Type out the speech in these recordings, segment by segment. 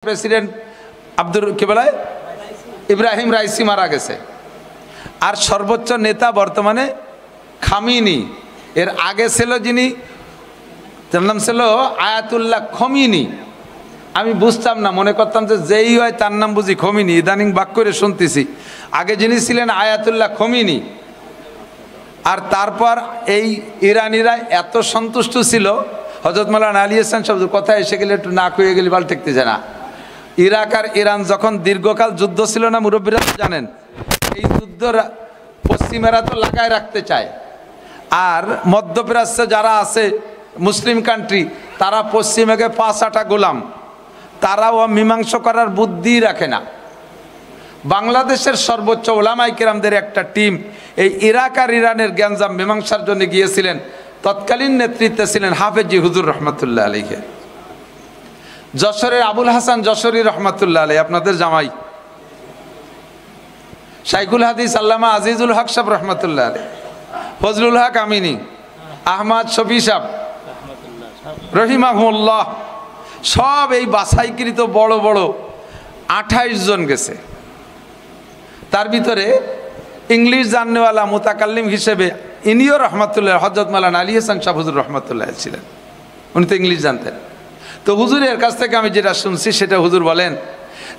President Abdur কি বলে Ebrahim Raisi মারা গেছে। আর সর্বোচ্চ নেতা বর্তমানে খামিনি। এর আগে ছিল যিনি, তার নাম ছিল আয়াতুল্লাহ খমিনি। আমি বুঝতাম না, মনে করতাম যে যেই হয় তার নাম বুঝি খমিনি। ইদানিং বাক করে শুনতেছি আগে যিনি ছিলেন আয়াতুল্লাহ খমিনি। আর তারপর এই ইরানিরা এত সন্তুষ্ট ছিল, হযরত মাওলানা আলী হাসান সাহেব কথা এসে গেলে একটু নাক হয়ে গেলে বাল ঠেকতে যায় না। ইরাক আর ইরান যখন দীর্ঘকাল যুদ্ধ ছিল না, মুরব্বীরা জানেন, এই যুদ্ধ পশ্চিমেরা তো লাগায় রাখতে চায়। আর মধ্যপ্রাচ্যে যারা আছে মুসলিম কান্ট্রি, তারা পশ্চিমেকে 5-8টা গোলাম, তারাও মীমাংসা করার বুদ্ধি রাখে না। বাংলাদেশের সর্বোচ্চ ওলামায়ে কেরামদের একটা টিম এই ইরাক আর ইরানের গ্যাঞ্জাম মীমাংসার জন্য গিয়েছিলেন। তৎকালীন নেতৃত্বে ছিলেন হাফেজি হুজুর রহমতুল্লাহ আলাইহি, যশোরের আবুল হাসান যশোরী রহমতুল্লাহ আলাইহি, আপনাদের জামাই, শাইখুল হাদিস আল্লামা আজিজুল হক সাহেব রহমতুল্লাহ আলাইহি, ফজলুল হক আমিনী, আহমদ শফি সাহেব রহিমাহুল্লাহ, সব এই বাছাইকৃত বড় বড় 28 জন গেছে। তার ভিতরে ইংলিশ জাননেওয়ালা মুতাকাল্লিম হিসেবে ইনিও রহমতুল্লাহ হযরত মাওলানা আলী হাসান শাহ হুজুর রহমতুল্লাহ ছিলেন। উনি তো ইংলিশ জানতেন। তো হুজুরের কাছ থেকে আমি যেটা শুনছি সেটা হুজুর বলেন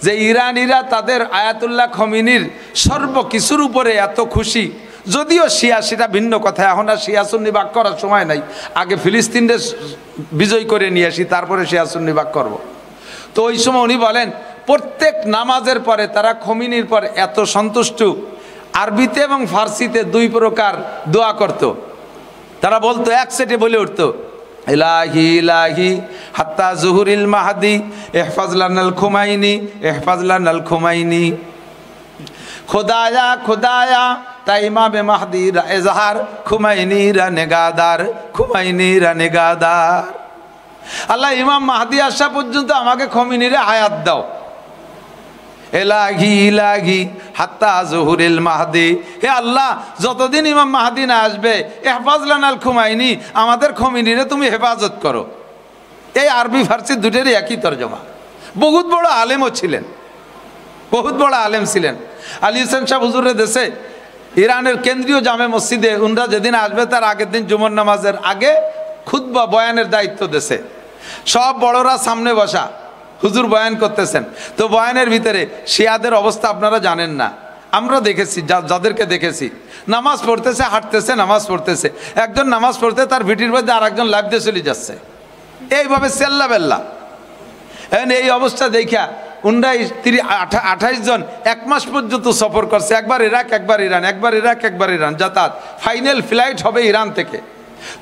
যে ইরানিরা তাদের আয়াতুল্লাহ খমিনির সর্বকিছুর উপরে এত খুশি। যদিও শিয়া, সেটা ভিন্ন কথা, এখন আর শিয়া সুন্নি ভাগ করার সময় নাই। আগে ফিলিস্তিনদের বিজয় করে নিয়ে আসি, তারপরে শিয়া সুন্নি ভাগ করব। তো ওই সময় উনি বলেন প্রত্যেক নামাজের পরে তারা খমিনির পর এত সন্তুষ্ট, আরবিতে এবং ফার্সিতে 2 প্রকার দোয়া করত। তারা বলতো, এক সেটে বলে উঠতো, ইলাহি ইলাহি হাত্তা জুহুরিল মাহদি ইহফাজ লানাল খুমাইনি ইহফাজ লানাল খুমাইনি, খুদায়া খুদায়া তা ইমামে মাহদি রা এজাহার খুমাইনি রা নেগাদার খুমাইনি রা নেগাদার। আল্লাহ ইমাম মাহদি আসা পর্যন্ত আমাকে খমিনিরে হায়াত দাও। এলাহি ইলাহি হাত্তা জুহুরিল মাহদি, হে আল্লাহ যতদিন ইমাম মাহদি না আসবে ইহফাজ লানাল খুমাইনি, আমাদের খমিনিরে তুমি হেফাজত করো। এই আরবি ফার্সি দুটোরই একই তর্জমা। বহুত বড় আলেমও ছিলেন, বহুত বড় আলেম ছিলেন। আলী হোসেন শাহ হুজুরের দেশে ইরানের কেন্দ্রীয় জামে মসজিদে উনরা যেদিন আসবে তার আগের দিন জুমার নামাজের আগে খুতবা বয়ানের দায়িত্ব দেশে। সব বড়রা সামনে বসা, হুজুর বয়ান করতেছেন। তো বয়ানের ভিতরে শিয়াদের অবস্থা আপনারা জানেন না, আমরা দেখেছি, যাদেরকে দেখেছি নামাজ পড়তেছে, হাঁটতেছে, নামাজ পড়তেছে। একজন নামাজ পড়তে তার ভিটির মধ্যে আর একজন লাফ দিয়ে চলে যাচ্ছে, এইভাবে সেল্লা বেল্লা। এই অবস্থা দেখা উনরা 28 জন 1 মাস পর্যন্ত সফর করছে, একবার ইরাক একবার ইরান, একবার ইরাক একবার ইরান যাতায়াত। ফাইনাল ফ্লাইট হবে ইরান থেকে।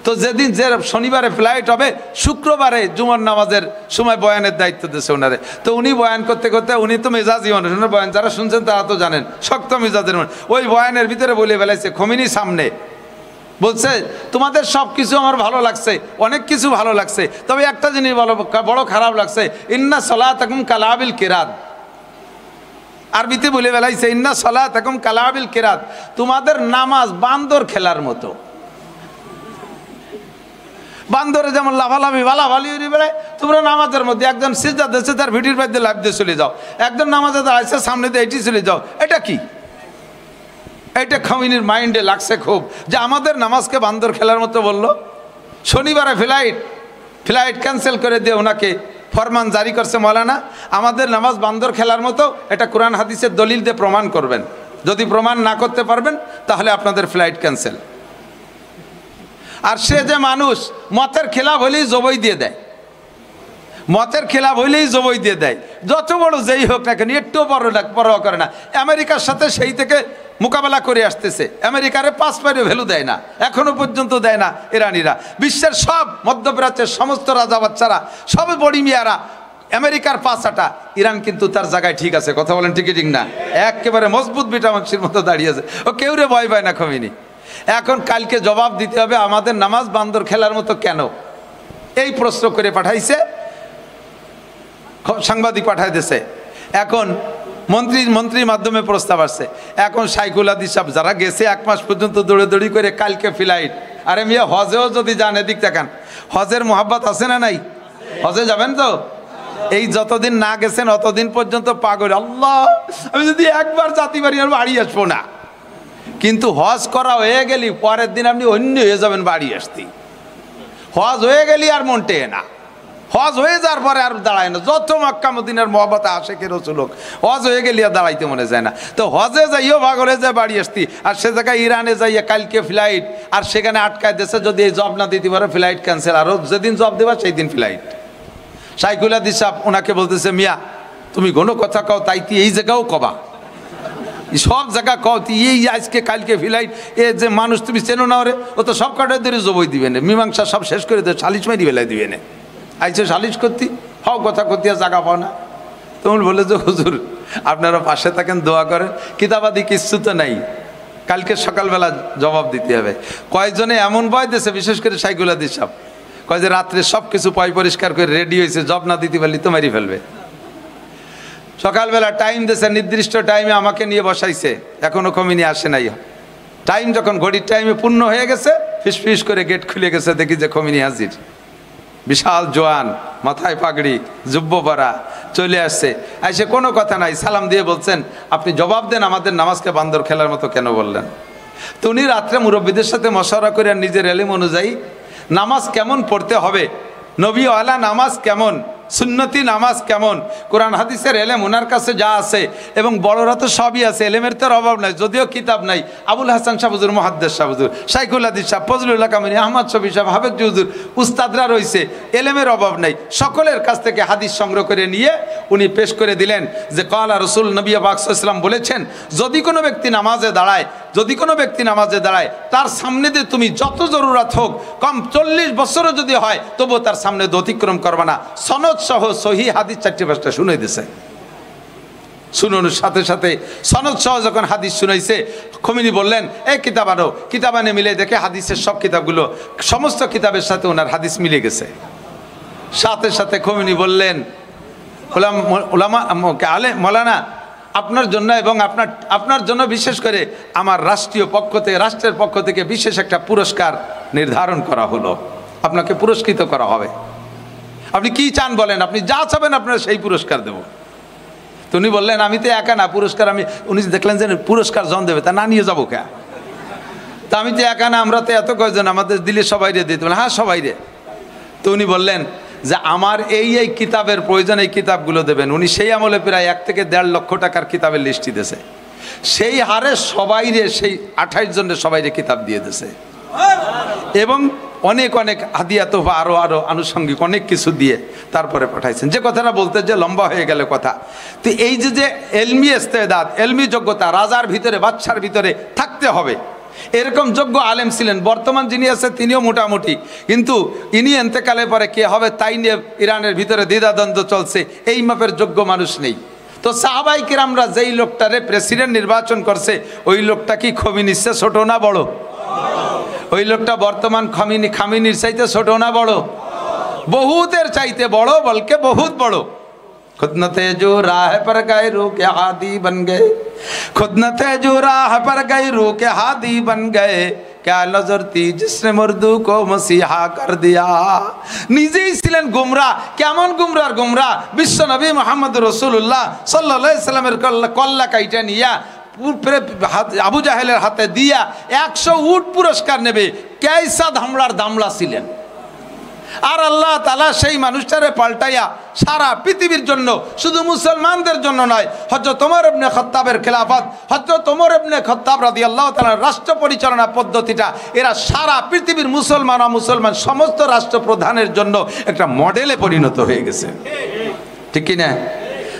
তো যেদিন যে শনিবারে ফ্লাইট হবে, শুক্রবারে জুমার নামাজের সময় বয়ানের দায়িত্ব দিয়েছে ওনারে। তো উনি বয়ান করতে করতে, উনি তো মেজাজি মানুষ, ওনার বয়ান যারা শুনছেন তারা তো জানেন শক্ত মেজাজের মানুষ। ওই বয়ানের ভিতরে বলে ফেলাইছে খমিনি সামনে, বলছে তোমাদের সব কিছু আমার ভালো লাগছে, অনেক কিছু ভালো লাগছে, তবে একটা জিনিস বড় খারাপ লাগছে, ইন্না সলাতাকুম কালাবিল কিরাত। আরবিতে বলে ফেলাইছে ইন্না সলাতাকুম কালাবিল কিরাত, তোমাদের নামাজ বান্দর খেলার মতো। বান্দরে যেমন লাফালাফি ভালাভালি বেড়ায়, তোমরা নামাজের মধ্যে একজন সিজদা দিচ্ছে তার ভিডির মধ্যে লাফ দিয়ে চলে যাও, একজন নামাজে আসছে সামনে দিয়ে এটি চলে যাও। এটা কি? এটা খমিনির মাইন্ডে লাগছে খুব, যে আমাদের নামাজকে বান্দর খেলার মতো বললো। শনিবারে ফ্লাইট ক্যান্সেল করে দিয়ে ওনাকে ফরমান জারি করছে মৌলানা, আমাদের নামাজ বান্দর খেলার মতো, এটা কোরআন হাদিসের দলিল দিয়ে প্রমাণ করবেন, যদি প্রমাণ না করতে পারবেন তাহলে আপনাদের ফ্লাইট ক্যান্সেল। আর সে যে মানুষ মতের খেলাফ হলেই জবই দিয়ে দেয়, মতের খেলাফ হইলেই জবই দিয়ে দেয়, যত বড় যেই হোক না কেন, একটু পরোয়া করে না। আমেরিকার সাথে সেই থেকে মোকাবেলা করে আসতেছে, আমেরিকারে 5 পয়সা ভ্যালু দেয় না, এখনো পর্যন্ত দেয় না ইরানিরা। বিশ্বের সব মধ্যপ্রাচ্যের সমস্ত রাজা বাচ্চারা, সব বড়ি মিয়ারা আমেরিকার 5 ইরান কিন্তু তার জায়গায় ঠিক আছে। কথা বলেন ঠিক ঠিক না? একেবারে মজবুত বিটা মাংসের মতো দাঁড়িয়েছে, ও কেউ রে ভয় পায় না খমিনি। এখন কালকে জবাব দিতে হবে, আমাদের নামাজ বান্দর খেলার মতো কেন? এই প্রশ্ন করে পাঠাইছে, সাংবাদিক পাঠাই দিয়েছে। এখন মন্ত্রীর মাধ্যমে প্রস্তাব আসছে। এখন শাইখুল হাদিস সাহেব যারা গেছে 1 মাস পর্যন্ত দৌড়ি করে কালকে ফ্লাইট। আরে মিয়া হজেও যদি যান, এদিক দেখান, হজের মোহাব্বত আছে না নাই? হজে যাবেন তো? এই যতদিন না গেছেন অতদিন পর্যন্ত পাগল, আল্লাহ আমি যদি একবার জাতি বাড়ি আর বাড়ি আসবো না। কিন্তু হজ করা হয়ে গেলি পরের দিন আপনি অন্য হয়ে যাবেন বাড়ি আসতে। হজ হয়ে গেলি আর মন টেয়ে না, হজ হয়ে যাওয়ার পরে আর দাঁড়ায় না। যত মক্কা মদিনার মহব্বত আশেকে রসুল হোক, হজ হয়ে গেলে আর দাঁড়াইতে মনে যায় না। তো হজে যাইও পাগল হয়ে যায় বাড়ি আসতি, আর সে জায়গায় ইরানে যাইয়া কালকে ফ্লাইট, আর সেখানে আটকায় দেশে যদি এই জব না দিতে পারে ফ্লাইট ক্যান্সেল, আরও যেদিন জব দেবা সেই দিন ফ্লাইট। সাইকুল হাদিস সাহেব ওনাকে বলতেছে, মিয়া তুমি কোনো কথা কও তাই তুই এই জায়গাও কবা, সব জায়গা কও তুই এই আজকে কালকে ফ্লাইট, এ যে মানুষ তুমি চেনো না ওরে, ও তো সব কাটার ধরে জবই দিবে না, মীমাংসা সব শেষ করে দেবে, সালিশ মারি বেলায় দিবে না। আইসে সালিশ করতি হও কথা করতে আর জায়গা পাও না। তুমি বলে যে হুজুর আপনারা পাশে থাকেন, দোয়া করেন, কিতাবাদি কিচ্ছু তো নাই, কালকে সকালবেলা জবাব দিতে হবে। কয়েকজনে এমন ভয় দিয়েছে, বিশেষ করে সাইকুল হাদিস সাহেব কয় যে রাত্রে সব কিছু পয় পরিষ্কার করে রেডি হয়েছে, জব না দিতে পারলি তো মারি ফেলবে। সকালবেলা টাইম দিয়েছে, নির্দিষ্ট টাইমে আমাকে নিয়ে বসাইছে, এখনো কমিনি আসে নাই। টাইম যখন ঘড়ির টাইমে পূর্ণ হয়ে গেছে, ফিস করে গেট খুলে গেছে, দেখি যে কমিনি হাজির, বিশাল জোয়ান, মাথায় পাগড়ি, জুব্ব পরা, চলে আসছে। এসে কোনো কথা নাই, সালাম দিয়ে বলছেন, আপনি জবাব দেন আমাদের নামাজকে বান্দর খেলার মতো কেন বললেন? তো উনি রাত্রে মুরব্বীদের সাথে মশওয়ারা করে নিজের এলিম অনুযায়ী নামাজ কেমন পড়তে হবে, নবীওয়ালা নামাজ কেমন, সুন্নতি নামাজ কেমন, কোরআন হাদিসের এলেম ওনার কাছে যা আছে, এবং বড়রা তো সবই আছে, এলেমের তো অভাব নাই, যদিও কিতাব নাই। আবুল হাসান শাহ হুজুর, মুহাদ্দিস শাহ হুজুর, শাইখুল হাদিস সাহেব, ফজলুল্লাহ কামিনী, আহমদ শফি সাহেব, হাফেজ হুজুর, উস্তাদরা রয়েছে, এলেমের অভাব নাই। সকলের কাছ থেকে হাদিস সংগ্রহ করে নিয়ে উনি পেশ করে দিলেন যে কালা রসুল নবী পাক সাল্লাল্লাহু আলাইহি ওয়াসাল্লাম বলেছেন, যদি কোনো ব্যক্তি নামাজে দাঁড়ায়, তার সামনে দিয়ে তুমি যত জরুরত হোক, কম 40 বছরও যদি হয়, তবুও তার সামনে অতিক্রম করবে না। সনদ সহ সহি হাদিস 4-5টা শুনে দিছে। শুনুন, সাথে সাথে সনদ সহ যখন হাদিস শুনাইছে, খমিনি বললেন এই কিতাব আনো। কিতাব আনে মিলে দেখে হাদিসের সব কিতাবগুলো, সমস্ত কিতাবের সাথে ওনার হাদিস মিলে গেছে। সাথে সাথে খমিনি বললেন, মৌলানা আপনার জন্য এবং আপনার জন্য বিশেষ করে আমার রাষ্ট্রের পক্ষ থেকে বিশেষ একটা পুরস্কার নির্ধারণ করা হলো, আপনাকে পুরস্কৃত করা হবে। আপনি কি চান বলেন, আপনি যা চাবেন আপনারা সেই পুরস্কার দেব। তো উনি বললেন, আমি তো একা না, পুরস্কার উনি দেখলেন যে পুরস্কার জন দেবে, তা না নিয়ে যাবো কে? তা আমি তো একা না, আমরা তো এত কয়জন, আমাদের দিলে সবাই রে দিতে বলেন, হ্যাঁ সবাই রে। তো উনি বললেন যে আমার এই কিতাবের প্রয়োজন, এই কিতাবগুলো দেবেন। উনি সেই আমলে প্রায় 1 থেকে 1.5 লক্ষ টাকার কিতাবের লিস্টই দিয়েছে। সেই হারে সবাইরে, সেই 28 জনের সবাইরে কিতাব দিয়ে দিয়েছে, এবং অনেক হাদিয়া তোফা আরো আনুষঙ্গিক অনেক কিছু দিয়ে তারপরে পাঠাইছেন। যে কথাটা বলতে যে লম্বা হয়ে গেল কথা। তো এই যে এলমি ইস্তেদাদ, এলমি যোগ্যতা রাজার ভিতরে, বাদশার ভিতরে থাকতে হবে, এরকম যোগ্য আলেম ছিলেন। বর্তমান যিনি আছে তিনিও মোটামুটি, কিন্তু ইনি এন্তেকালে পরে কে হবে তাই নিয়ে ইরানের ভিতরে দ্বিধাদ্বন্দ্ব চলছে, এই মাপের যোগ্য মানুষ নেই। তো সাহাবায়ে কিরামরা যেই লোকটারে প্রেসিডেন্ট নির্বাচন করছে, ওই লোকটা কি খমিনির ছোট না বড়? ওই লোকটা বর্তমান খামিনির চাইতে ছোট না বড়? বহুতের চাইতে বড়, বলকে বহুত বড়। खुद न थे जो राह पर गए रू के हादी बन गए, खुद न थे जो राह पर गए रू के हादी बन गए, क्या नजर थी जिसने मुर्दू को मसीहा कर दिया। নিজেই ছিলেন গুমরাহ। কেমন গুমরাহ? বিশ্ব নবী মুহাম্মদ রাসূলুল্লাহ সাল্লাল্লাহু আলাইহি সাল্লামের কল্লা কাইটা নিয়া আবু জাহেলের হাতে দিয়া 100 উট পুরস্কার নেবে, কেইসা ধামড়ার দামড়া ছিলেন। আর আল্লাহ তাআলা সেই মানুষটারে পাল্টাইয়া সারা পৃথিবীর জন্য, শুধু মুসলমানদের জন্য নয়, হযরত ওমর ইবনে খাত্তাবের খেলাফত, হযরত ওমর ইবনে খাত্তাব রাদিয়াল্লাহু তাআলা রাষ্ট্র পরিচালনা পদ্ধতিটা, এরা সারা পৃথিবীর মুসলমান সমস্ত রাষ্ট্রপ্রধানের জন্য একটা মডেলে পরিণত হয়ে গেছে। ঠিক কি না?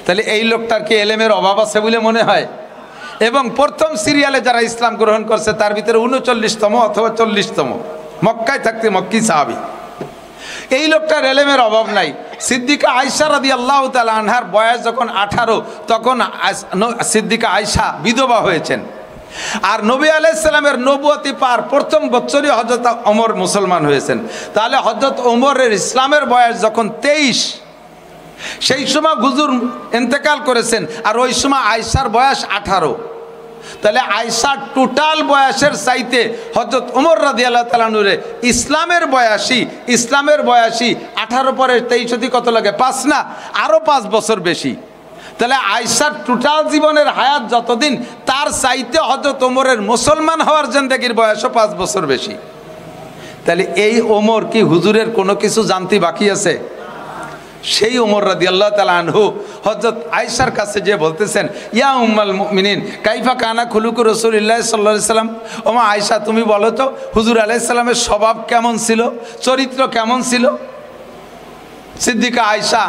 তাহলে এই লোকটার কি এলেমের অভাব আছে বলে মনে হয়? এবং প্রথম সিরিয়ালে যারা ইসলাম গ্রহণ করছে তার ভিতরে 39তম অথবা 40তম, মক্কায় থাকতে মক্কি সাহাবী। এই লোকটার এলেমের অভাব নাই। সিদ্দিকা আয়েশা রাদিয়াল্লাহু তাআলা আনহার বয়স যখন 18, তখন সিদ্দিকা আয়েশা বিধবা হয়েছেন। আর নবী আলাইহিস সালামের নবুয়তি পার প্রথম বছরই হযরত ওমর মুসলমান হয়েছেন। তাহলে হযরত ওমরের ইসলামের বয়স যখন 23, সেই সময় হুজুর ইন্তেকাল করেছেন, আর ওই সময় আয়েশার বয়স 18। তাহলে আয়েশা টোটাল বয়সের চাইতে হযরত ওমর রাদিয়াল্লাহু তাআলা আনহুর ইসলামের বয়সী 18 পরে 23 কত লাগে 5 না আরো 5 বছর বেশি। তাহলে আয়েশার টোটাল জীবনের হায়াত যতদিন তার চাইতে হযরত ওমরের মুসলমান হওয়ার জিন্দেগির বয়সও 5 বছর বেশি। তাহলে এই ওমর কি হুজুরের কোনো কিছু জানতে বাকি আছে? সেই ওমর রাদিয়াল্লাহু তাআলা আনহু হযরত আয়েশার কাছে যে বলতেছেন, ইয়া উম্মাল মুমিনিন কাইফা কানা খুলুকু রাসূলুল্লাহ সাল্লাল্লাহু আলাইহি সাল্লাম, ওমা আয়েশা তুমি বলো তো হুজুর আলাইহিস সালামের স্বভাব কেমন ছিল, চরিত্র কেমন ছিল? সিদ্দিকা আয়েশা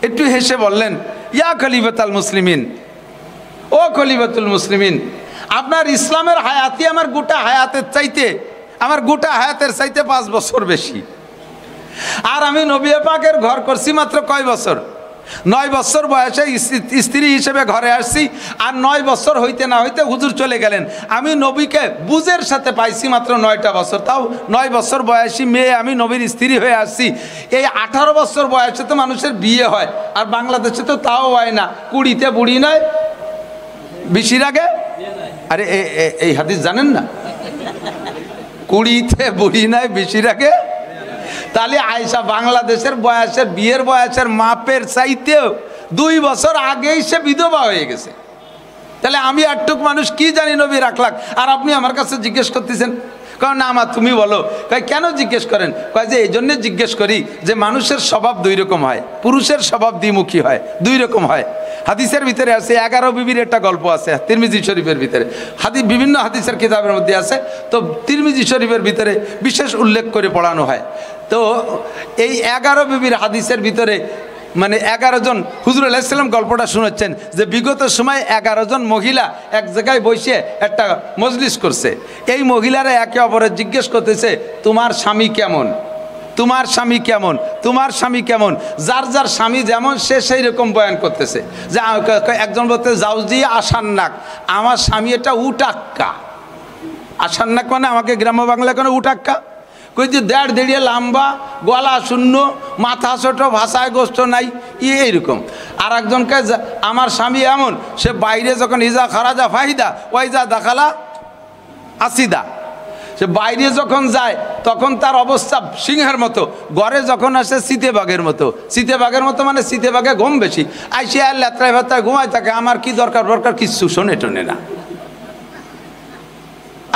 একটু হেসে বললেন, ইয়া খলিফাতুল মুসলিমিন, ও খলিফাতুল মুসলিমিন, আপনার ইসলামের হায়াতই আমার গোটা হায়াতের চাইতে 5 বছর বেশি। আর আমি নবী পাকের ঘর করছি মাত্র কয় বছর? 9 বছর বয়সে স্ত্রী হিসেবে ঘরে আসছি, আর 9 বছর হইতে না হইতে হুজুর চলে গেলেন। আমি নবীকে বুঝের সাথে পাইছি মাত্র 9টা বছর, তাও 9 বছর বয়সী মেয়ে আমি নবীর স্ত্রী হয়ে আসছি। এই 18 বছর বয়সে তো মানুষের বিয়ে হয়, আর বাংলাদেশে তো তাও হয় না। 20তে বুড়ি নয়, 20-এর আগে। আরে এই হাদিস জানেন না? 20তে বুড়ি নয়, 20-এর আগে। তাহলে আয়েশা বাংলাদেশের বয়সের বিয়ের বয়সের মাপের চাইতেও 2 বছর আগেই সে বিধবা হয়ে গেছে। তাহলে আমি একটুক মানুষ কি জানি নবীর আখলাক, আর আপনি আমার কাছে জিজ্ঞেস করতেছেন? কারণ না মা তুমি বলো। কেন জিজ্ঞেস করেন? কয় যে এই জন্য জিজ্ঞেস করি যে মানুষের স্বভাব 2 রকম হয়, পুরুষের স্বভাব দ্বিমুখী হয়, 2 রকম হয়। হাদিসের ভিতরে আছে 11 বিবির একটা গল্প আছে তিরমিজি শরীফের ভিতরে, বিভিন্ন হাদিসের কিতাবের মধ্যে আছে। তো তিরমিজি শরীফের ভিতরে বিশেষ উল্লেখ করে পড়ানো হয়। তো এই 11 বিবির হাদিসের ভিতরে মানে 11 জন হুজুর আলাইহিস সালাম গল্পটা শুনেছেন যে বিগত সময় 11 জন মহিলা এক জায়গায় বসে একটা মজলিস করছে। এই মহিলারা একে অপরের জিজ্ঞেস করতেছে, তোমার স্বামী কেমন, তোমার স্বামী কেমন, তোমার স্বামী কেমন। যার যার স্বামী যেমন সে সেই রকম বয়ান করতেছে। যে একজন বলতে জাউজি আসান্নাক, আমার স্বামী এটা উটাক্কা। আসান্নাক মানে আমাকে গ্রাম্য বাংলায় কোনো উটাক্কা কই যে 1.5 দেড়িয়ে লম্বা, গলা শূন্য, মাথা ছোট, ভাষায় গোষ্ঠ নাই, এইরকম। আর একজনকে আমার স্বামী এমন, সে বাইরে যখন ইজা খারাজা ফাহিদা ওয়াইজা দাখালা আসিদা, সে বাইরে যখন যায় তখন তার অবস্থা সিংহের মতো, ঘরে যখন আসে চিতেবাঘের মতো মানে চিতেবাঘে ঘুম বেশি, আইসে আর লেত্রায় ভেত্রায় ঘুমায় থাকে। আমার কি দরকার কিচ্ছু শোনে টোনে না।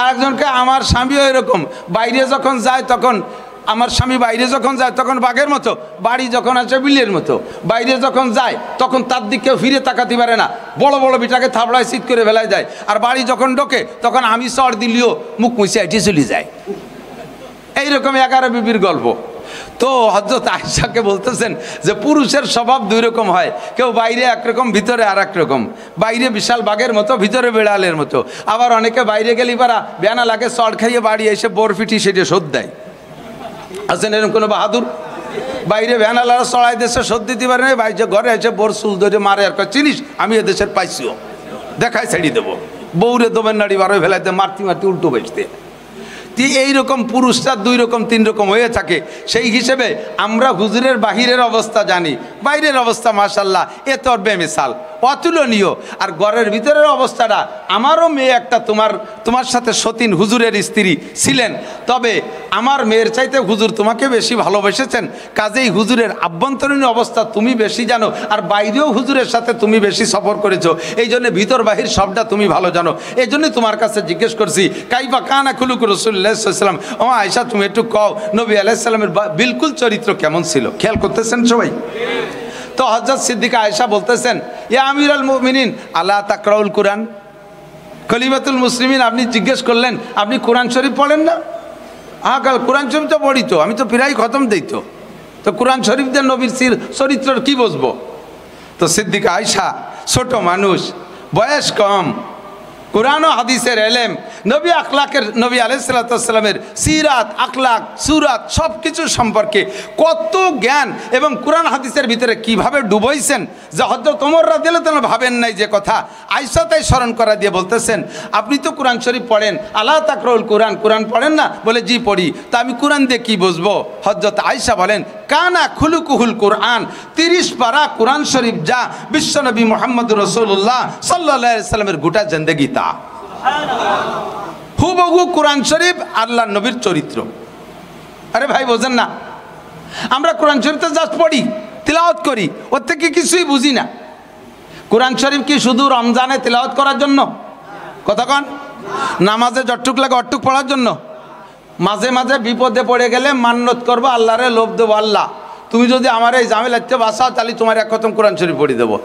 আর একজনকে আমার স্বামীও এরকম, বাইরে যখন যায় তখন আমার স্বামী বাইরে যখন যায় তখন বাঘের মতো, বাড়ি যখন আসে বিলের মতো। বাইরে যখন যায় তখন তার দিকে ফিরে তাকাতে পারে না, বড় বড় বিটাকে থাবড়ায় শীত করে ফেলায় যায়। আর বাড়ি যখন ঢোকে তখন আমি চড় দিলেও মুখ মুছে এটি চলে যায়। এইরকম 11 বিবির গল্প। তো হযরত আয়েশাকে বলতেছেন যে পুরুষের স্বভাব 2 রকম হয়, কেউ বাইরে একরকম ভিতরে আর এক রকম। বাইরে বিশাল বাঘের মতো, ভিতরে বেড়ালের মতো। আবার অনেকে বাইরে গেলে পারা বেনা লাগে, চড় খাইয়ে বাড়ি এসে বরফিটি সেটা শোধ দেয়। আছেন এরকম কোনো বাহাদুর? বাইরে ভ্যানালারা চড়াই দেশে শোধ দিতে পারে না, বাইরে ঘরে এসে বোর চুল ধরে মারে আর কয় চিনিস আমি এদেশের পাইছিও, দেখায় ছেড়ে দেবো, বউরে দমের নাড়ি বারো ফেলাইতে মারতে উল্টো বেসতে। এইরকম পুরুষরা 2 রকম 3 রকম হয়ে থাকে। সেই হিসেবে আমরা হুজুরের বাহিরের অবস্থা জানি, বাইরের অবস্থা মাশাআল্লাহ এ তো বেমিসাল, অতুলনীয়। আর ঘরের ভিতরের অবস্থাটা, আমারও মেয়ে একটা তোমার সাথে সতীন হুজুরের স্ত্রী ছিলেন, তবে আমার মেয়ের চাইতে হুজুর তোমাকে বেশি ভালোবেসেছেন। কাজেই হুজুরের আভ্যন্তরীণ অবস্থা তুমি বেশি জানো, আর বাইরেও হুজুরের সাথে তুমি বেশি সফর করেছো, এই জন্য ভিতর বাহির সবটা তুমি ভালো জানো। এই জন্যই তোমার কাছে জিজ্ঞেস করছি কাইফা কানা খুলুক রাসূলুল্লাহ সাল্লাল্লাহু আলাইহি ওয়াসাল্লাম। ও আয়েশা তুমি একটু কও নবী আলাইহিস সালামের বিলকুল চরিত্র কেমন ছিল, খেয়াল করতেছেন সবাই? তো হযরত সিদ্দিকা আয়েশা বলতেছেন, ইয়া আমিরুল মুমিনিন আলা তাকরাউল কুরআন, খলিফাতুল মুসলিমিন আপনি জিজ্ঞেস করলেন আপনি কোরআন শরীফ পড়েন না? কাল কোরআন শরীফ তো পড়ি তো, আমি তো প্রায় খতম দেই তো কোরআন শরীফ দিয়ে নবীর চরিত্র কি বুঝবো? তো সিদ্দিকা আয়েশা ছোট মানুষ, বয়স কম, কোরআন ও হাদিসের এলেম, নবী আখলাকের, নবী আলাইহিস সালাতু ওয়াস সালামের সিরাত, আখলাক, সুরাত সব কিছু সম্পর্কে কত জ্ঞান, এবং কোরআন হাদিসের ভিতরে কিভাবে ডুবাইছেন যে হযরত ওমর রাদিয়াল্লাহু তাআলা ভাবেন নাই যে কথা। আয়েশা তাই স্মরণ করা দিয়ে বলতেছেন, আপনি তো কোরআন শরীফ পড়েন, আলা তাকরাউল কোরআন, কোরআন পড়েন না? বলে জি পড়ি। তা আমি কোরআন দিয়ে কি বুঝবো? হযরত আয়েশা বলেন, কানা খুলুকুহুল কোরআন, 30 পারা কোরআন শরীফ যা বিশ্বনবী মুহাম্মদ রাসূলুল্লাহ সাল্লাল্লাহু আলাইহি ওয়াসাল্লামের গোটা জিন্দেগি তা। হুবহু কোরআন শরীফ আল্লাহর নবীর চরিত্র। আরে ভাই বোঝেন না, আমরা কোরআন শরীফটা জাস্ট পড়ি, তিলাওয়াত করি, ওর থেকে কিছুই বুঝি না। কোরআন শরীফ কি শুধু রমজানে তিলাওয়াত করার জন্য? কথা কন। নামাজে যতটুক লাগে অতটুক পড়ার জন্য? মাঝে মাঝে বিপদে পড়ে গেলে মান্নত করবো, আল্লাহরে লোভ দেবো, আল্লাহ তুমি যদি আমার এই ঝামেলাতে বাঁচাও তাহলে তোমার এক খতম কোরআন শরীফ পড়ে দেবো।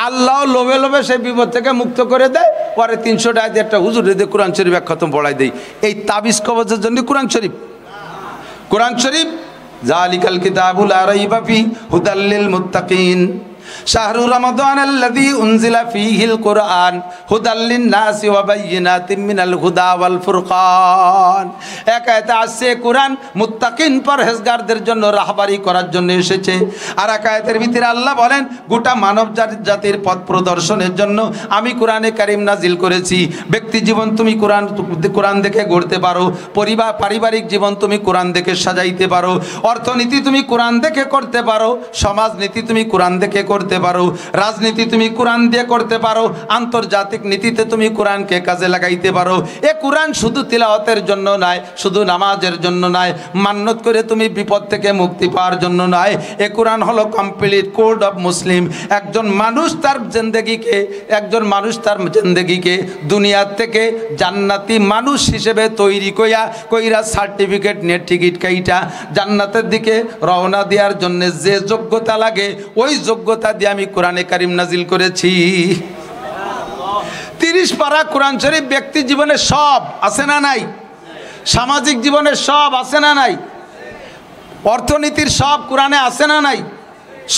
আল্লাহ লোভে লোভে সেই বিপদ থেকে মুক্ত করে দেয়, পরে 300 টাকা দিয়ে একটা হুজুর দিয়ে কোরআন শরীফ এক খতম পড়াই দেয়। এই তাবিজ কবজের জন্য কোরআন শরীফ। কোরআন শরীফ জালিকাল কিতাবুল লা রাইবা ফি হুদাল লিল মুত্তাকিন শাহরু রমাদানাল্লাযী উনজিলা ফীহিল কুরআন হুদাল লিন-নাসি ওয়া বায়্যিনাতিম মিনাল হুদা ওয়াল ফুরকান। এক আয়াতে আসছে কোরআন মুত্তাকিন পরহেজগারদের জন্য রাহবারি করার জন্য এসেছে। আর এক আয়াতের ভিতরে আল্লাহ বলেন গোটা মানব জাতির পথ প্রদর্শনের জন্য আমি কোরআনে কারীম নাজিল করেছি। ব্যক্তি জীবন তুমি কোরআন দেখে গড়তে পারো, পরিবার পারিবারিক জীবন তুমি কোরআন দেখে সাজাইতে পারো, অর্থনীতি তুমি কোরআন দেখে করতে পারো, সমাজনীতি তুমি কোরআন দেখে করতে পারো, রাজনীতি তুমি কোরআন দিয়ে করতে পারো, আন্তর্জাতিক নীতিতে তুমি কোরআনকে কাজে লাগাইতে পারো। এ কোরআন শুধু তিলাওয়াতের জন্য নয়, শুধু নামাজের জন্য নয়, মান্নত করে তুমি বিপদ থেকে মুক্তি পাওয়ার জন্য নয়। এ কোরআন হলো কমপ্লিট কোড অফ মুসলিম। একজন মানুষ তার জিন্দেগিকে দুনিয়ার থেকে জান্নাতি মানুষ হিসেবে তৈরি কইরা সার্টিফিকেট নিয়ে টিকিট কাইটা জান্নাতের দিকে রওনা দেওয়ার জন্য যে যোগ্যতা লাগে ওই যোগ্যতা দিয়ে আমি কোরআনে কারীম নাজিল করেছি। 30 পারা কোরআন শরীফ ব্যক্তি জীবনে সব আছে না নাই? সামাজিক জীবনে সব আছে না নাই? অর্থনীতির সব কোরআনে আছে না নাই?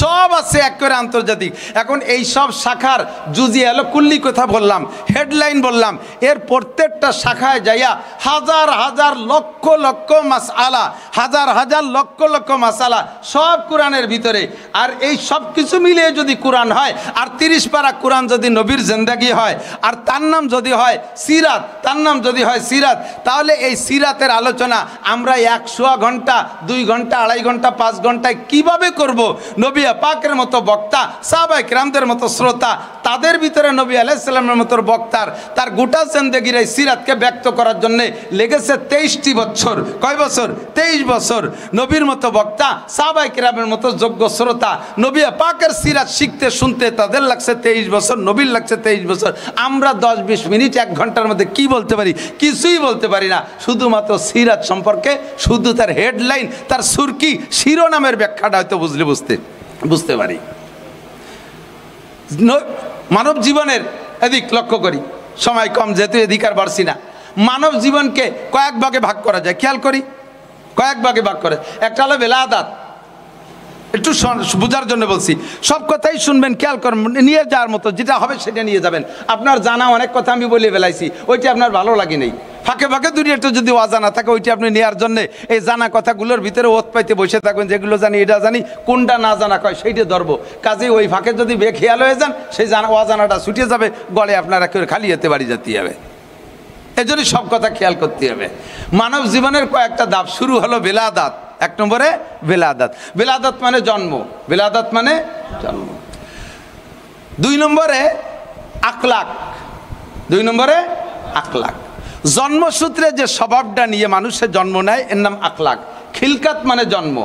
সব আছে একেবারে আন্তর্জাতিক। এখন এই সব শাখার জুজি এলো কুল্লি কথা বললাম, হেডলাইন বললাম, এর প্রত্যেকটা শাখায় যাইয়া হাজার হাজার লক্ষ লক্ষ মাসআলা, হাজার হাজার লক্ষ লক্ষ মাসআলা সব কোরআনের ভিতরে। আর এই সব কিছু মিলিয়ে যদি কোরআন হয়, আর 30 পারা কোরআন যদি নবীর জিন্দেগি হয়, আর তার নাম যদি হয় সিরাত, তাহলে এই সিরাতের আলোচনা আমরা 100 ঘন্টা, 2 ঘন্টা, 2.5 ঘন্টা, 5 ঘন্টায় কিভাবে করব? নবী পাকের মতো বক্তা, সাহাবায়ে কেরামদের মতো শ্রোতা, তাদের ভিতরে নবী আলাইহিস সালামের মতো বক্তার তার গোটা জিন্দেগির এই সিরাতকে ব্যক্ত করার জন্য লেগেছে 23টি বছর। কয় বছর? 23 বছর। নবীর মতো বক্তা, সাহাবায়ে কেরামের মতো যোগ্য শ্রোতা, নবী পাকের সিরাত শিখতে শুনতে তাদের লাগছে 23 বছর, নবীর লাগছে 23 বছর। আমরা 10-20 মিনিট, 1 ঘন্টার মধ্যে কি বলতে পারি? কিছুই বলতে পারি না। শুধুমাত্র সিরাত সম্পর্কে শুধু তার হেডলাইন, তার সুরকি, শিরোনামের ব্যাখ্যাটা হয়তো বুঝতে পারি। মানব জীবনের এদিক লক্ষ্য করি, সময় কম যেহেতু এদিক আর বাড়ছি না। মানব জীবনকে কয়েক ভাগে ভাগ করা যায়, খেয়াল করি, কয়েক ভাগে ভাগ করে। একটা হলো বেলাদাত, একটু বোঝার জন্য বলছি, সব কথাই শুনবেন, খেয়াল করবেন, নিয়ে যাওয়ার মতো যেটা হবে সেটা নিয়ে যাবেন। আপনার জানা অনেক কথা আমি বলে ফেলাইছি, ওইটা আপনার ভালো লাগে নেই, ফাঁকে ফাঁকে দুটি একটা যদি অজানা থাকে ওইটা আপনি নেওয়ার জন্যে এই জানা কথাগুলোর ভিতরে ওত পাইতে বসে থাকবেন, যেগুলো জানি এটা জানি, কোনটা না জানা কয় সেইটা ধরবো। কাজেই ওই ফাঁকে যদি বেখেয়াল হয়ে যান, সেই অজানাটা ছুটে যাবে, গলে আপনার একেবারে খালি হতে বাড়ি যেতে হবে। এই জন্য সব কথা খেয়াল করতে হবে। মানব জীবনের কয়েকটা ধাপ। শুরু হলো বেলাদাত। 1 নম্বরে বেলাদাত। বেলাদাত মানে জন্ম, বেলাদাত মানে জন্ম। 2 নম্বরে আখলাক, 2 নম্বরে আখলাক। জন্মসূত্রে যে স্বভাবটা নিয়ে মানুষের জন্ম নেয় এর নাম আখলাক। খিলকাত মানে জন্ম,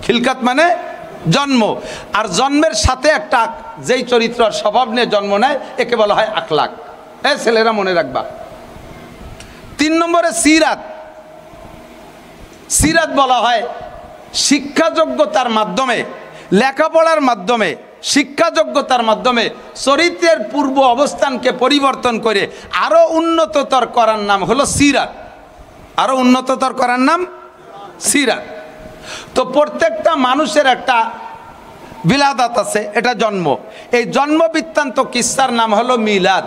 খিলকাত মানে জন্ম। আর জন্মের সাথে একটা যেই চরিত্র আর স্বভাব নিয়ে জন্ম নেয় একে বলা হয় আখলাক। ছেলেরা মনে রাখবা। 3 নম্বরে সিরাত। সিরাত বলা হয় শিক্ষাযোগ্যতার মাধ্যমে, লেখাপড়ার মাধ্যমে, শিক্ষাযোগ্যতার মাধ্যমে চরিত্রের পূর্ব অবস্থানকে পরিবর্তন করে আরো উন্নততর করার নাম হলো সিরাত। আরো উন্নততর করার নাম সিরাত। তো প্রত্যেকটা মানুষের একটা বিলাদাত আছে, এটা জন্ম। এই জন্ম বৃত্তান্ত কিস্সার নাম হলো মিলাদ।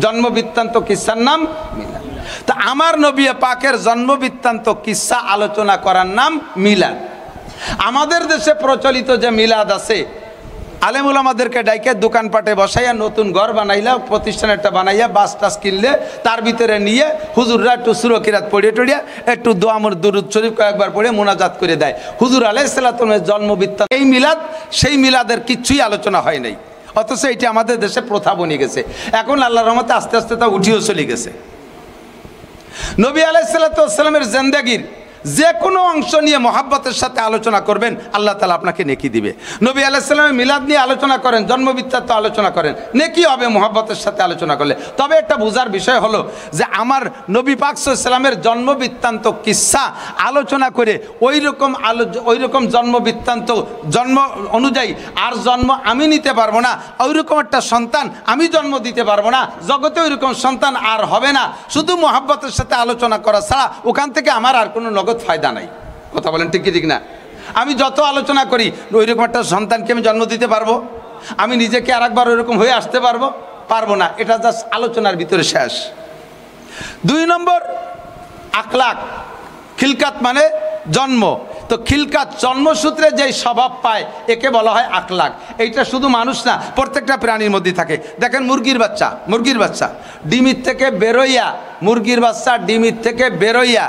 জন্ম বৃত্তান্ত কিস্সার নাম মিলাদ। তা আমার নবী পাকের জন্ম বৃত্তান্ত কিস্সা আলোচনা করার নাম মিলাদ। আমাদের দেশে প্রচলিত যে মিলাদ আছে আলেমুল আমাদেরকে ডাইকে দোকানপাটে বসাইয়া নতুন ঘর বানাইলা, প্রতিষ্ঠান একটা বানাইয়া বাস টাস কিনলে তার ভিতরে নিয়ে হুজুররা একটু সুরকিরাত পড়িয়ে টড়িয়া একটু দোয়ামুর দুরুদ শরীফ কয়েকবার পড়ে মোনাজাত করে দেয়। হুজুর আলাইহিস সালামের জন্মবৃত্তান্ত এই মিলাদ, সেই মিলাদের কিচ্ছুই আলোচনা হয় নাই, অথচ এটি আমাদের দেশে প্রথা বনে গেছে। এখন আল্লাহর রহমতে আস্তে আস্তে তা উঠিয়েও চলে গেছে। নবী আলাইহিস সালামের জিন্দেগীর যে কোনো অংশ নিয়ে মহাব্বতের সাথে আলোচনা করবেন, আল্লাহ তাআলা আপনাকে নেকি দিবে। নবী আলাইহিস সালামের মিলাদ নিয়ে আলোচনা করেন, জন্মবৃত্তান্ত আলোচনা করেন, নেকি হবে মহাব্বতের সাথে আলোচনা করলে। তবে একটা বোঝার বিষয় হলো যে আমার নবী পাক সাল্লাল্লাহু আলাইহি ওয়াসাল্লামের জন্মবৃত্তান্ত কিসসা আলোচনা করে ওই রকম জন্মবৃত্তান্ত জন্ম অনুযায়ী আর জন্ম আমি নিতে পারবো না, ওই রকম একটা সন্তান আমি জন্ম দিতে পারবো না, জগতে ওই রকম সন্তান আর হবে না। শুধু মহাব্বতের সাথে আলোচনা করা ছাড়া ওখান থেকে আমার আর কোনো নগদ ফায়দা নাই। কথা বলেন ঠিক কি ঠিক না? আমি যত আলোচনা করি ওই রকম একটা সন্তানকে আমি জন্ম দিতে পারবো? আমি নিজেকে আর একবার ওইরকম হয়ে আসতে পারবো না। এটা জাস্ট আলোচনার ভিতরে শেষ। 2 নম্বর আখলাক, খিলকাত মানে জন্ম। তো খিলকাত জন্মসূত্রে যেই স্বভাব পায় একে বলা হয় আখলাক। এইটা শুধু মানুষ না, প্রত্যেকটা প্রাণীর মধ্যে থাকে। দেখেন মুরগির বাচ্চা ডিমির থেকে বেরোইয়া, মুরগির বাচ্চা ডিমির থেকে বেরোইয়া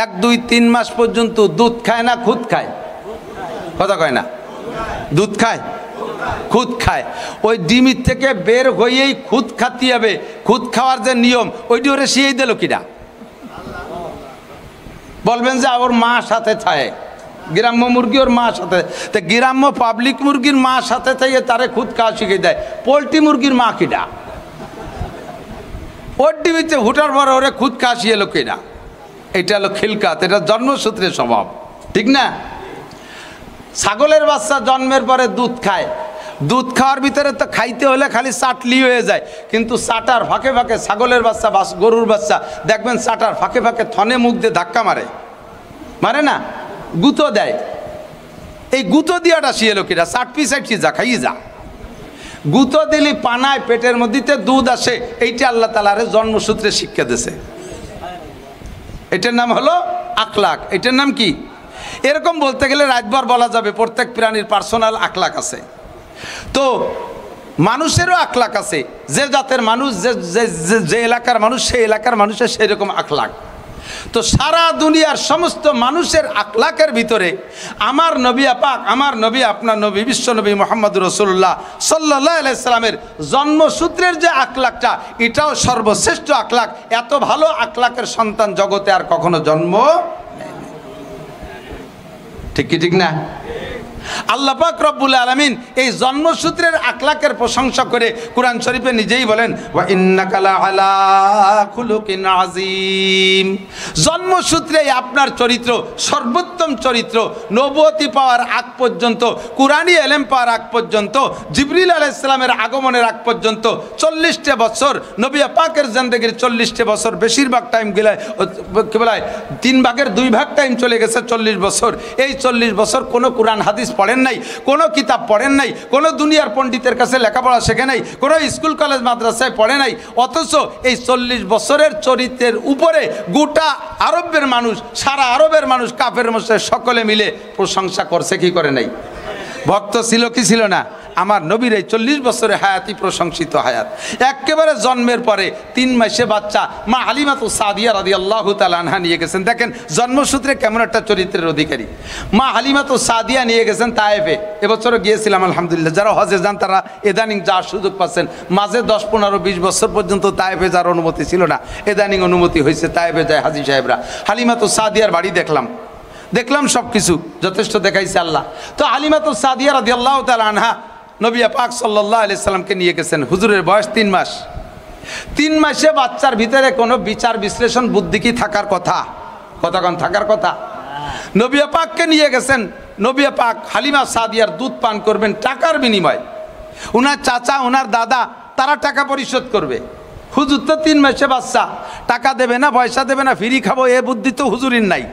1, 2, 3 মাস পর্যন্ত দুধ খায় না খুদ খায়? কথা কয় না? দুধ খায়, খুদ খায়। ওই ডিমির থেকে বের হয়েই খুদ খাতে হবে। খুদ খাওয়ার যে নিয়ম ওইটি ওরে শিখিয়ে দিল কিনা? বলবেন যে ওর মা সাথে থাকে, গ্রাম্য মুরগি ওর মা সাথে, তো গ্রাম্য পাবলিক মুরগির মা সাথে থেকে তারে খুদ খাওয়া শিখিয়ে দেয়। পোলট্রি মুরগির মা কিনা? ওর ডিমিতে হুটার পর ওরে খুদ খাওয়া শিখে এলো কিনা? এটা হলো খিলকাত, এটা জন্মসূত্রের স্বভাব, ঠিক না? ছাগলের বাচ্চা জন্মের পরে দুধ খায়, দুধ খাওয়ার ভিতরে তো খাইতে হলে খালি চাটলি হয়ে যায়, কিন্তু চাটার ফাঁকে ফাঁকে ছাগলের বাচ্চা গরুর বাচ্চা দেখবেন চাটার ফাঁকে ফাঁকে থনে মুখ দিয়ে ধাক্কা মারে না, গুঁতো দেয়। এই গুঁতো দিয়াটা শিয়ে লোকেরা চাটপি যা খাইয়ে যা, গুঁতো দিলি পানায় পেটের মধ্যে দুধ আসে। এইটা আল্লাহ তাআলার জন্মসূত্রে শিক্ষা দিয়েছে। এটার নাম হলো আখলাক। এটার নাম কি? এরকম বলতে গেলে রাতভর বলা যাবে। প্রত্যেক প্রাণীর পার্সোনাল আখলাক আছে। তো মানুষেরও আখলাক আছে। যে জাতের মানুষ, যে এলাকার মানুষ, সেই এলাকার মানুষের সেই রকম আখলাক। তো সারা দুনিয়ার সমস্ত মানুষের আখলাকের ভিতরে আমার নবী পাক, আমার নবী, আপনার নবী, বিশ্ব নবী মুহাম্মদুর রাসূলুল্লাহ সাল্লাল্লাহু আলাইহি সাল্লামের জন্মসূত্রের যে আখলাকটা, এটাও সর্বশ্রেষ্ঠ আখলাক। এত ভালো আখলাকের সন্তান জগতে আর কখনো জন্ম নেয়নি। ঠিক কি ঠিক না? আল্লাহ পাক রব্বুল আলামিন এই জন্মসূত্রের আখলাকের প্রশংসা করে কুরআন শরীফে নিজেই বলেন, ওয়া ইন্নাকা লাআলা খুলুকিন আযীম। জন্মসূত্রে আপনার চরিত্র সর্বোত্তম চরিত্র। নবুয়তি পাওয়ার আগ পর্যন্ত, কুরআনি ইলম পাওয়ার আগ পর্যন্ত, জিবরিল আলাইহিস সালামের আগমনের আগ পর্যন্ত 40টা বছর নবী পাকের জিন্দেগীর 40টা বছর, বেশিরভাগ টাইম গেলে কি বলে 3 ভাগের 2 ভাগ টাইম চলে গেছে 40 বছর। এই 40 বছর কোনো কুরআন হাদিস পড়েন নাই, কোনো কিতাব পড়েন নাই, কোনো দুনিয়ার পণ্ডিতের কাছে লেখাপড়া শেখে নাই, কোনো স্কুল কলেজ মাদ্রাসায় পড়ে নাই। অথচ এই 40 বছরের চরিত্রের উপরে গোটা আরবের মানুষ, সারা আরবের মানুষ, কাফের মুশরিক সকলে মিলে প্রশংসা করছে কি করে নাই? ভক্ত ছিল কি ছিল না? আমার নবীর এই 40 বছরের হায়াতি প্রশংসিত হায়াত। একেবারে জন্মের পরে 3 মাসে বাচ্চা মা হালিমাতু সাদিয়া রাদিয়াল্লাহু তাআলা আনহা নিয়ে গেছেন। দেখেন জন্মসূত্রে কেমন একটা চরিত্রের অধিকারী। মা হালিমাতু সাদিয়া নিয়ে গেছেন তায়েফে। এবছরও গিয়েছিলাম আলহামদুলিল্লাহ। যারা হজে যান তারা ইদানিং যাওয়ার সুযোগ পাচ্ছেন। মাঝে 10, 15, 20 বছর পর্যন্ত তায়েফে যাওয়ার অনুমতি ছিল না, ইদানিং অনুমতি হয়েছে, তায়েফে যায় হাজী সাহেবরা। হালিমাতু সাদিয়ার বাড়ি দেখলাম সব কিছু যথেষ্ট দেখাইছে আল্লাহ। তো হালিমাতু সাদিয়া রাদিয়াল্লাহু তাআলা আনহা নবী পাক সাল্লাল্লাহু আলাইহি সাল্লামকে নিয়ে গেছেন। হুজুরের বয়স 3 মাস। 3 মাসে বাচ্চার ভিতরে কোনো বিচার বিশ্লেষণ বুদ্ধি কি থাকার কথা? কতক্ষণ থাকার কথা? নবী পাককে নিয়ে গেছেন। নবী পাক হালিমা সাদিয়ার দুধ পান করবেন টাকার বিনিময়ে। ওনার চাচা, ওনার দাদা, তারা টাকা পরিশোধ করবে। হুজুর তো 3 মাসে বাচ্চা, টাকা দেবে না, পয়সা দেবে না, ফ্রি খাবো, এ বুদ্ধি তো হুজুরির নাই।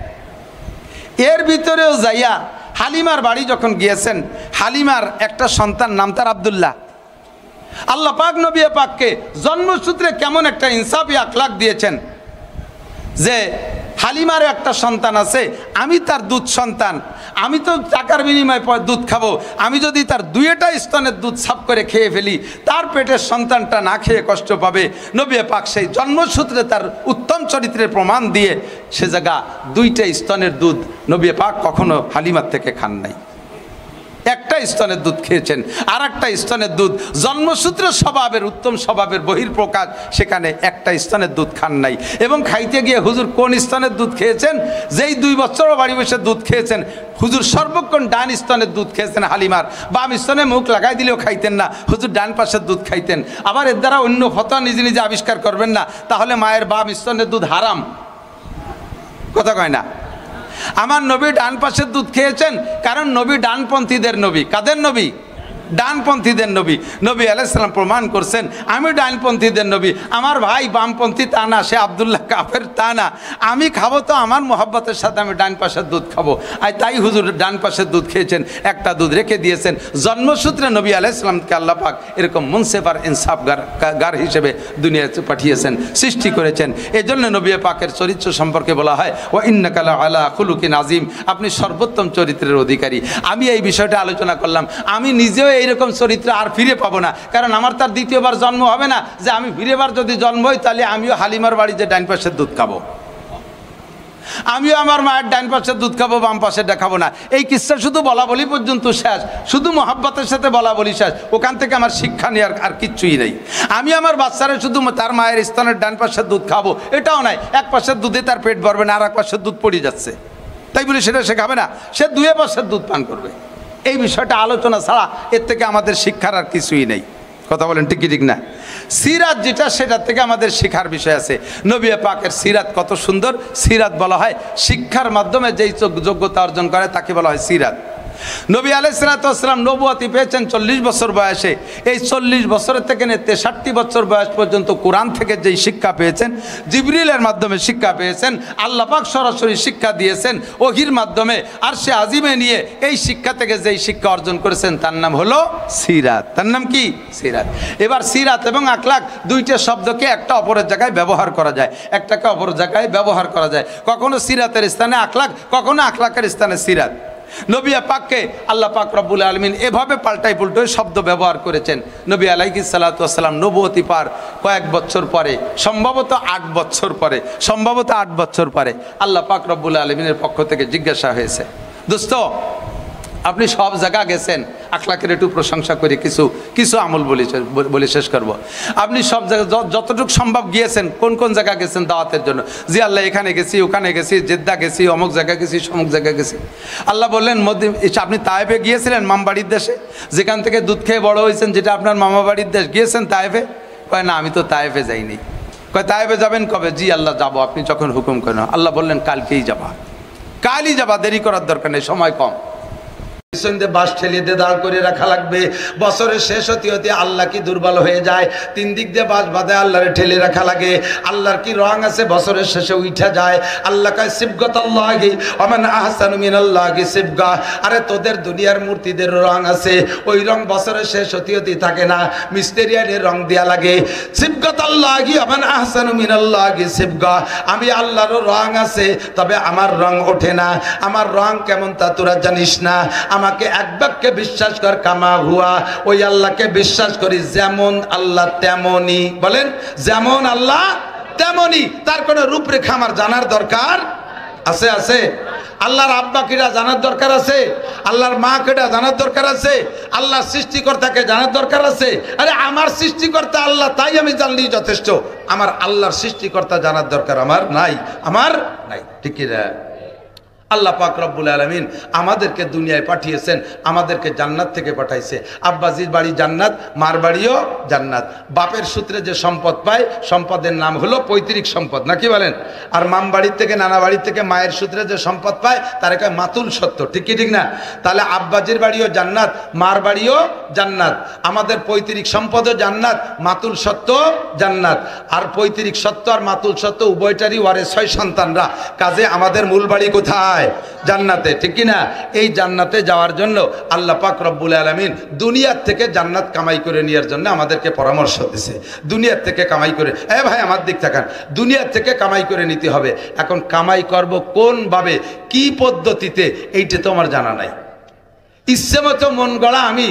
এর ভিতরেও যাইয়া হালিমার বাড়ি যখন গিয়েছেন, হালিমার একটা সন্তান, নাম তার আব্দুল্লাহ। আল্লাহ পাক নবী পাককে জন্মসূত্রে কেমন একটা ইনসাফি আখলাক দিয়েছেন যে হালিমার একটা সন্তান আছে, আমি তার দুধ সন্তান, আমি তো টাকার বিনিময়ে দুধ খাবো, আমি যদি তার দুইটা স্তনের দুধ সাফ করে খেয়ে ফেলি, তার পেটের সন্তানটা না খেয়ে কষ্ট পাবে। নবী পাক সেই জন্মসূত্রে তার উত্তম চরিত্রের প্রমাণ দিয়ে সে জায়গা দুইটা স্তনের দুধ নবী পাক কখনো হালিমার থেকে খান নাই। একটা স্তনের দুধ খেয়েছেন, আর একটা স্তনের দুধ জন্মসূত্রে স্বভাবের উত্তম স্বভাবের বহির্প্রকাশ, সেখানে একটা স্তনের দুধ খান নাই। এবং খাইতে গিয়ে হুজুর কোন স্তনের দুধ খেয়েছেন? যেই 2 বছরও বাড়ি বসে দুধ খেয়েছেন, হুজুর সর্বক্ষণ ডান স্তনের দুধ খেয়েছেন হালিমার, বাম স্তনে মুখ লাগাই দিলেও খাইতেন না, হুজুর ডান পাশের দুধ খাইতেন। আবার এর দ্বারা অন্য ফতোয়া নিজে নিজে আবিষ্কার করবেন না, তাহলে মায়ের বাম স্তনের দুধ হারাম, কথা কয় না। আমার নবী ডান পাশের দুধ খেয়েছেন, কারণ নবী ডানপন্থীদের নবী। কাদের নবী? ডানপন্থীদের নবী। নবী আলাইহিস সালাম প্রমাণ করছেন আমি ডানপন্থীদের নবী, আমার ভাই বামপন্থী তা না, সে আব্দুল্লাহ কাফের তা না, আমি খাবো তো আমার মোহাব্বতের সাথে আমি ডান পাশের দুধ খাবো। আর তাই হুজুর ডান পাশের দুধ খেয়েছেন, একটা দুধ রেখে দিয়েছেন। জন্মসূত্রে নবী আলাইহিস সালামকে আল্লাহ পাক এরকম মুনসিফ আর ইনসাফগার হিসেবে দুনিয়াতে পাঠিয়েছেন, সৃষ্টি করেছেন। এই জন্য নবী পাকের চরিত্র সম্পর্কে বলা হয় ওয়া ইন্নাকা আলা খুলুকিন আযীম, আপনি সর্বোত্তম চরিত্রের অধিকারী। আমি এই বিষয়টা আলোচনা করলাম, আমি নিজেও এইরকম চরিত্র আর ফিরে পাবো না, কারণ আমার তার দ্বিতীয়বার জন্ম হবে না যে আমি ফিরেবার যদি জন্ম হই তাহলে আমিও হালিমার বাড়ি যে ডান পাশের দুধ খাবো, আমিও আমার মায়ের ডান পাশের দুধ খাবো, বাম পাশেরটা খাবো না। এই কিস্সা শুধু বলা বলি পর্যন্ত শেষ, শুধু মহাব্বতের সাথে বলা বলি শেষ, ওখান থেকে আমার শিক্ষা নেওয়ার আর কিচ্ছুই নেই। আমি আমার বাচ্চারা শুধু তার মায়ের স্তনের ডান পাশের দুধ খাবো এটাও নাই, এক পাশের দুধে তার পেট ভরবে না, আর এক পাশের দুধ পড়ে যাচ্ছে, তাই বলে সেটা সে খাবে না, সে 2 পাশের দুধ পান করবে। এই বিষয়টা আলোচনা ছাড়া এর থেকে আমাদের শিক্ষার আর কিছুই নেই, কথা বলেন ঠিক কি ঠিক না? সিরাত যেটা, সেটার থেকে আমাদের শিক্ষার বিষয় আছে। নবী পাকের সিরাত কত সুন্দর। সিরাত বলা হয় শিক্ষার মাধ্যমে যেই যোগ্যতা অর্জন করে তাকে বলা হয় সিরাত। নবী আলাইহিস সালাতু ওয়াস সালাম নবুয়তি পেয়েছেন 40 বছর বয়সে। এই 40 বছরের থেকে নিয়ে 63 বছর বয়স পর্যন্ত কোরআন থেকে যেই শিক্ষা পেয়েছেন, জিবরিলের মাধ্যমে শিক্ষা পেয়েছেন, আল্লাহ পাক সরাসরি শিক্ষা দিয়েছেন ওহির মাধ্যমে, আর সে আজিমে নিয়ে এই শিক্ষা থেকে যেই শিক্ষা অর্জন করেছেন তার নাম হলো সিরাত। তার নাম কি? সিরাত। এবার সিরাত এবং আখলাক দুইটা শব্দকে একটা অপরের জায়গায় ব্যবহার করা যায়, একটাকে অপরের জায়গায় ব্যবহার করা যায়। কখনো সিরাতের স্থানে আখলাক, কখনো আখলাকের স্থানে সিরাত। নবী পাককে আল্লাহ পাক রব্বুল আলামিন এভাবে পাল্টাই পুল্টোয় শব্দ ব্যবহার করেছেন। নবী আলাইহিস সালাতু ওয়াস সালাম নবুয়তি পার কয়েক বছর পরে, সম্ভবত 8 বছর পরে আল্লাহ পাক রব্বুল আলামিনের পক্ষ থেকে জিজ্ঞাসা হয়েছে, দোস্ত আপনি সব জায়গা গেছেন, আখলাকের একটু প্রশংসা করে কিছু আমল বলে শেষ করব। আপনি সব জায়গায় যতটুকু সম্ভব গিয়েছেন, কোন কোন জায়গা গেছেন দাওয়াতের জন্য? জি আল্লাহ এখানে গেছি, ওখানে গেছি, জেদ্দা গেছি, অমুক জায়গা গেছি, সমুক জায়গা গেছি। আল্লাহ বললেন আপনি তায়েফে গিয়েছিলেন, মামবাড়ির দেশে, যেখান থেকে দুধ খেয়ে বড় হয়েছেন, যেটা আপনার মামা বাড়ির দেশ, গিয়েছেন তায়েফে? কয় না, আমি তো তায়েফে যাইনি। কয় তায়েফে যাবেন কবে? জি আল্লাহ যাবো, আপনি যখন হুকুম করেন। আল্লাহ বললেন কালই যাবা, দেরি করার দরকার নেই, সময় কম। বাস ঠেলিয়ে দিয়ে দাঁড় করে রাখা লাগবে। বছরের শেষ হতে হতে আল্লাহ কি দুর্বল হয়ে যায়, 3 দিক দিয়ে বাস বাঁধে আল্লাহরে ঠেলে রাখা লাগে। আল্লাহর কি রং আছে, বছরের শেষে উঠা যায়। আল্লাহ কয় সিবগাতাল্লাহি ওয়া মান আহসানু মিনাল্লাহি সিবগা। আরে তোদের দুনিয়ার মূর্তিদের রং আছে, ওই রং বছরের শেষ হতে হতে থাকে না, মিস্টেরিয়ানের রং দেয়া লাগে। সিবগাতাল্লাহি ওয়া মান আহসানু মিনাল্লাহি সিবগা। আমি আল্লাহর রং আছে, তবে আমার রং ওঠে না। আমার রং কেমন তা তোরা জানিস না। আমাকে এক বাক্যে বিশ্বাস কর, কামা হুয়া, ওই আল্লাহকে বিশ্বাস করি যেমন আল্লাহ তেমনই। বলেন যেমন আল্লাহ তেমনই। তার কোনো রূপরেখা আমার জানার দরকার আছে? আছে। আল্লাহর আব্বা কিরা জানার দরকার আছে? আল্লাহর মা কিরা জানার দরকার আছে? আল্লাহর সৃষ্টিকর্তাকে জানার দরকার আছে? আরে আমার সৃষ্টিকর্তা আল্লাহ, তাই আমি জানলেই যথেষ্ট। আমার আল্লাহর সৃষ্টিকর্তা জানার দরকার আমার নাই, ঠিক কি না? আল্লাহ পাক রব্বুল আলামিন আমাদেরকে দুনিয়ায় পাঠিয়েছেন, আমাদেরকে জান্নাত থেকে পাঠাইছে। আব্বাজির বাড়ি জান্নাত, মার বাড়িও জান্নাত। বাপের সূত্রে যে সম্পদ পায়, সম্পদের নাম হলো পৈতৃক সম্পদ, নাকি বলেন? আর মাম বাড়ির থেকে, নানা বাড়ির থেকে মায়ের সূত্রে যে সম্পদ পায় তার কয় মাতুল সত্য, ঠিক কি ঠিক না? তাহলে আব্বাজির বাড়িও জান্নাত, মার বাড়িও জান্নাত, আমাদের পৈতৃক সম্পদও জান্নাত, মাতুল সত্য জান্নাত। আর পৈতৃক সত্য আর মাতুল সত্য উভয়টারই ওয়ারিস হয় সন্তানরা। কাজে আমাদের মূল বাড়ি কোথায়? কোথায়? জান্নাতে, ঠিক কি না? এই জান্নাতে যাওয়ার জন্য আল্লাহ পাক রব্বুল আলামিন দুনিয়ার থেকে জান্নাত কামাই করে নেওয়ার জন্য আমাদেরকে পরামর্শ দিয়েছে। দুনিয়ার থেকে কামাই করে, ভাই আমার দিক তাকান, দুনিয়ার থেকে কামাই করে নিতে হবে। এখন কামাই করব কোন ভাবে, কি পদ্ধতিতে, এইটা তো আমার জানা নাই। ইচ্ছে মতো মন গড়া আমি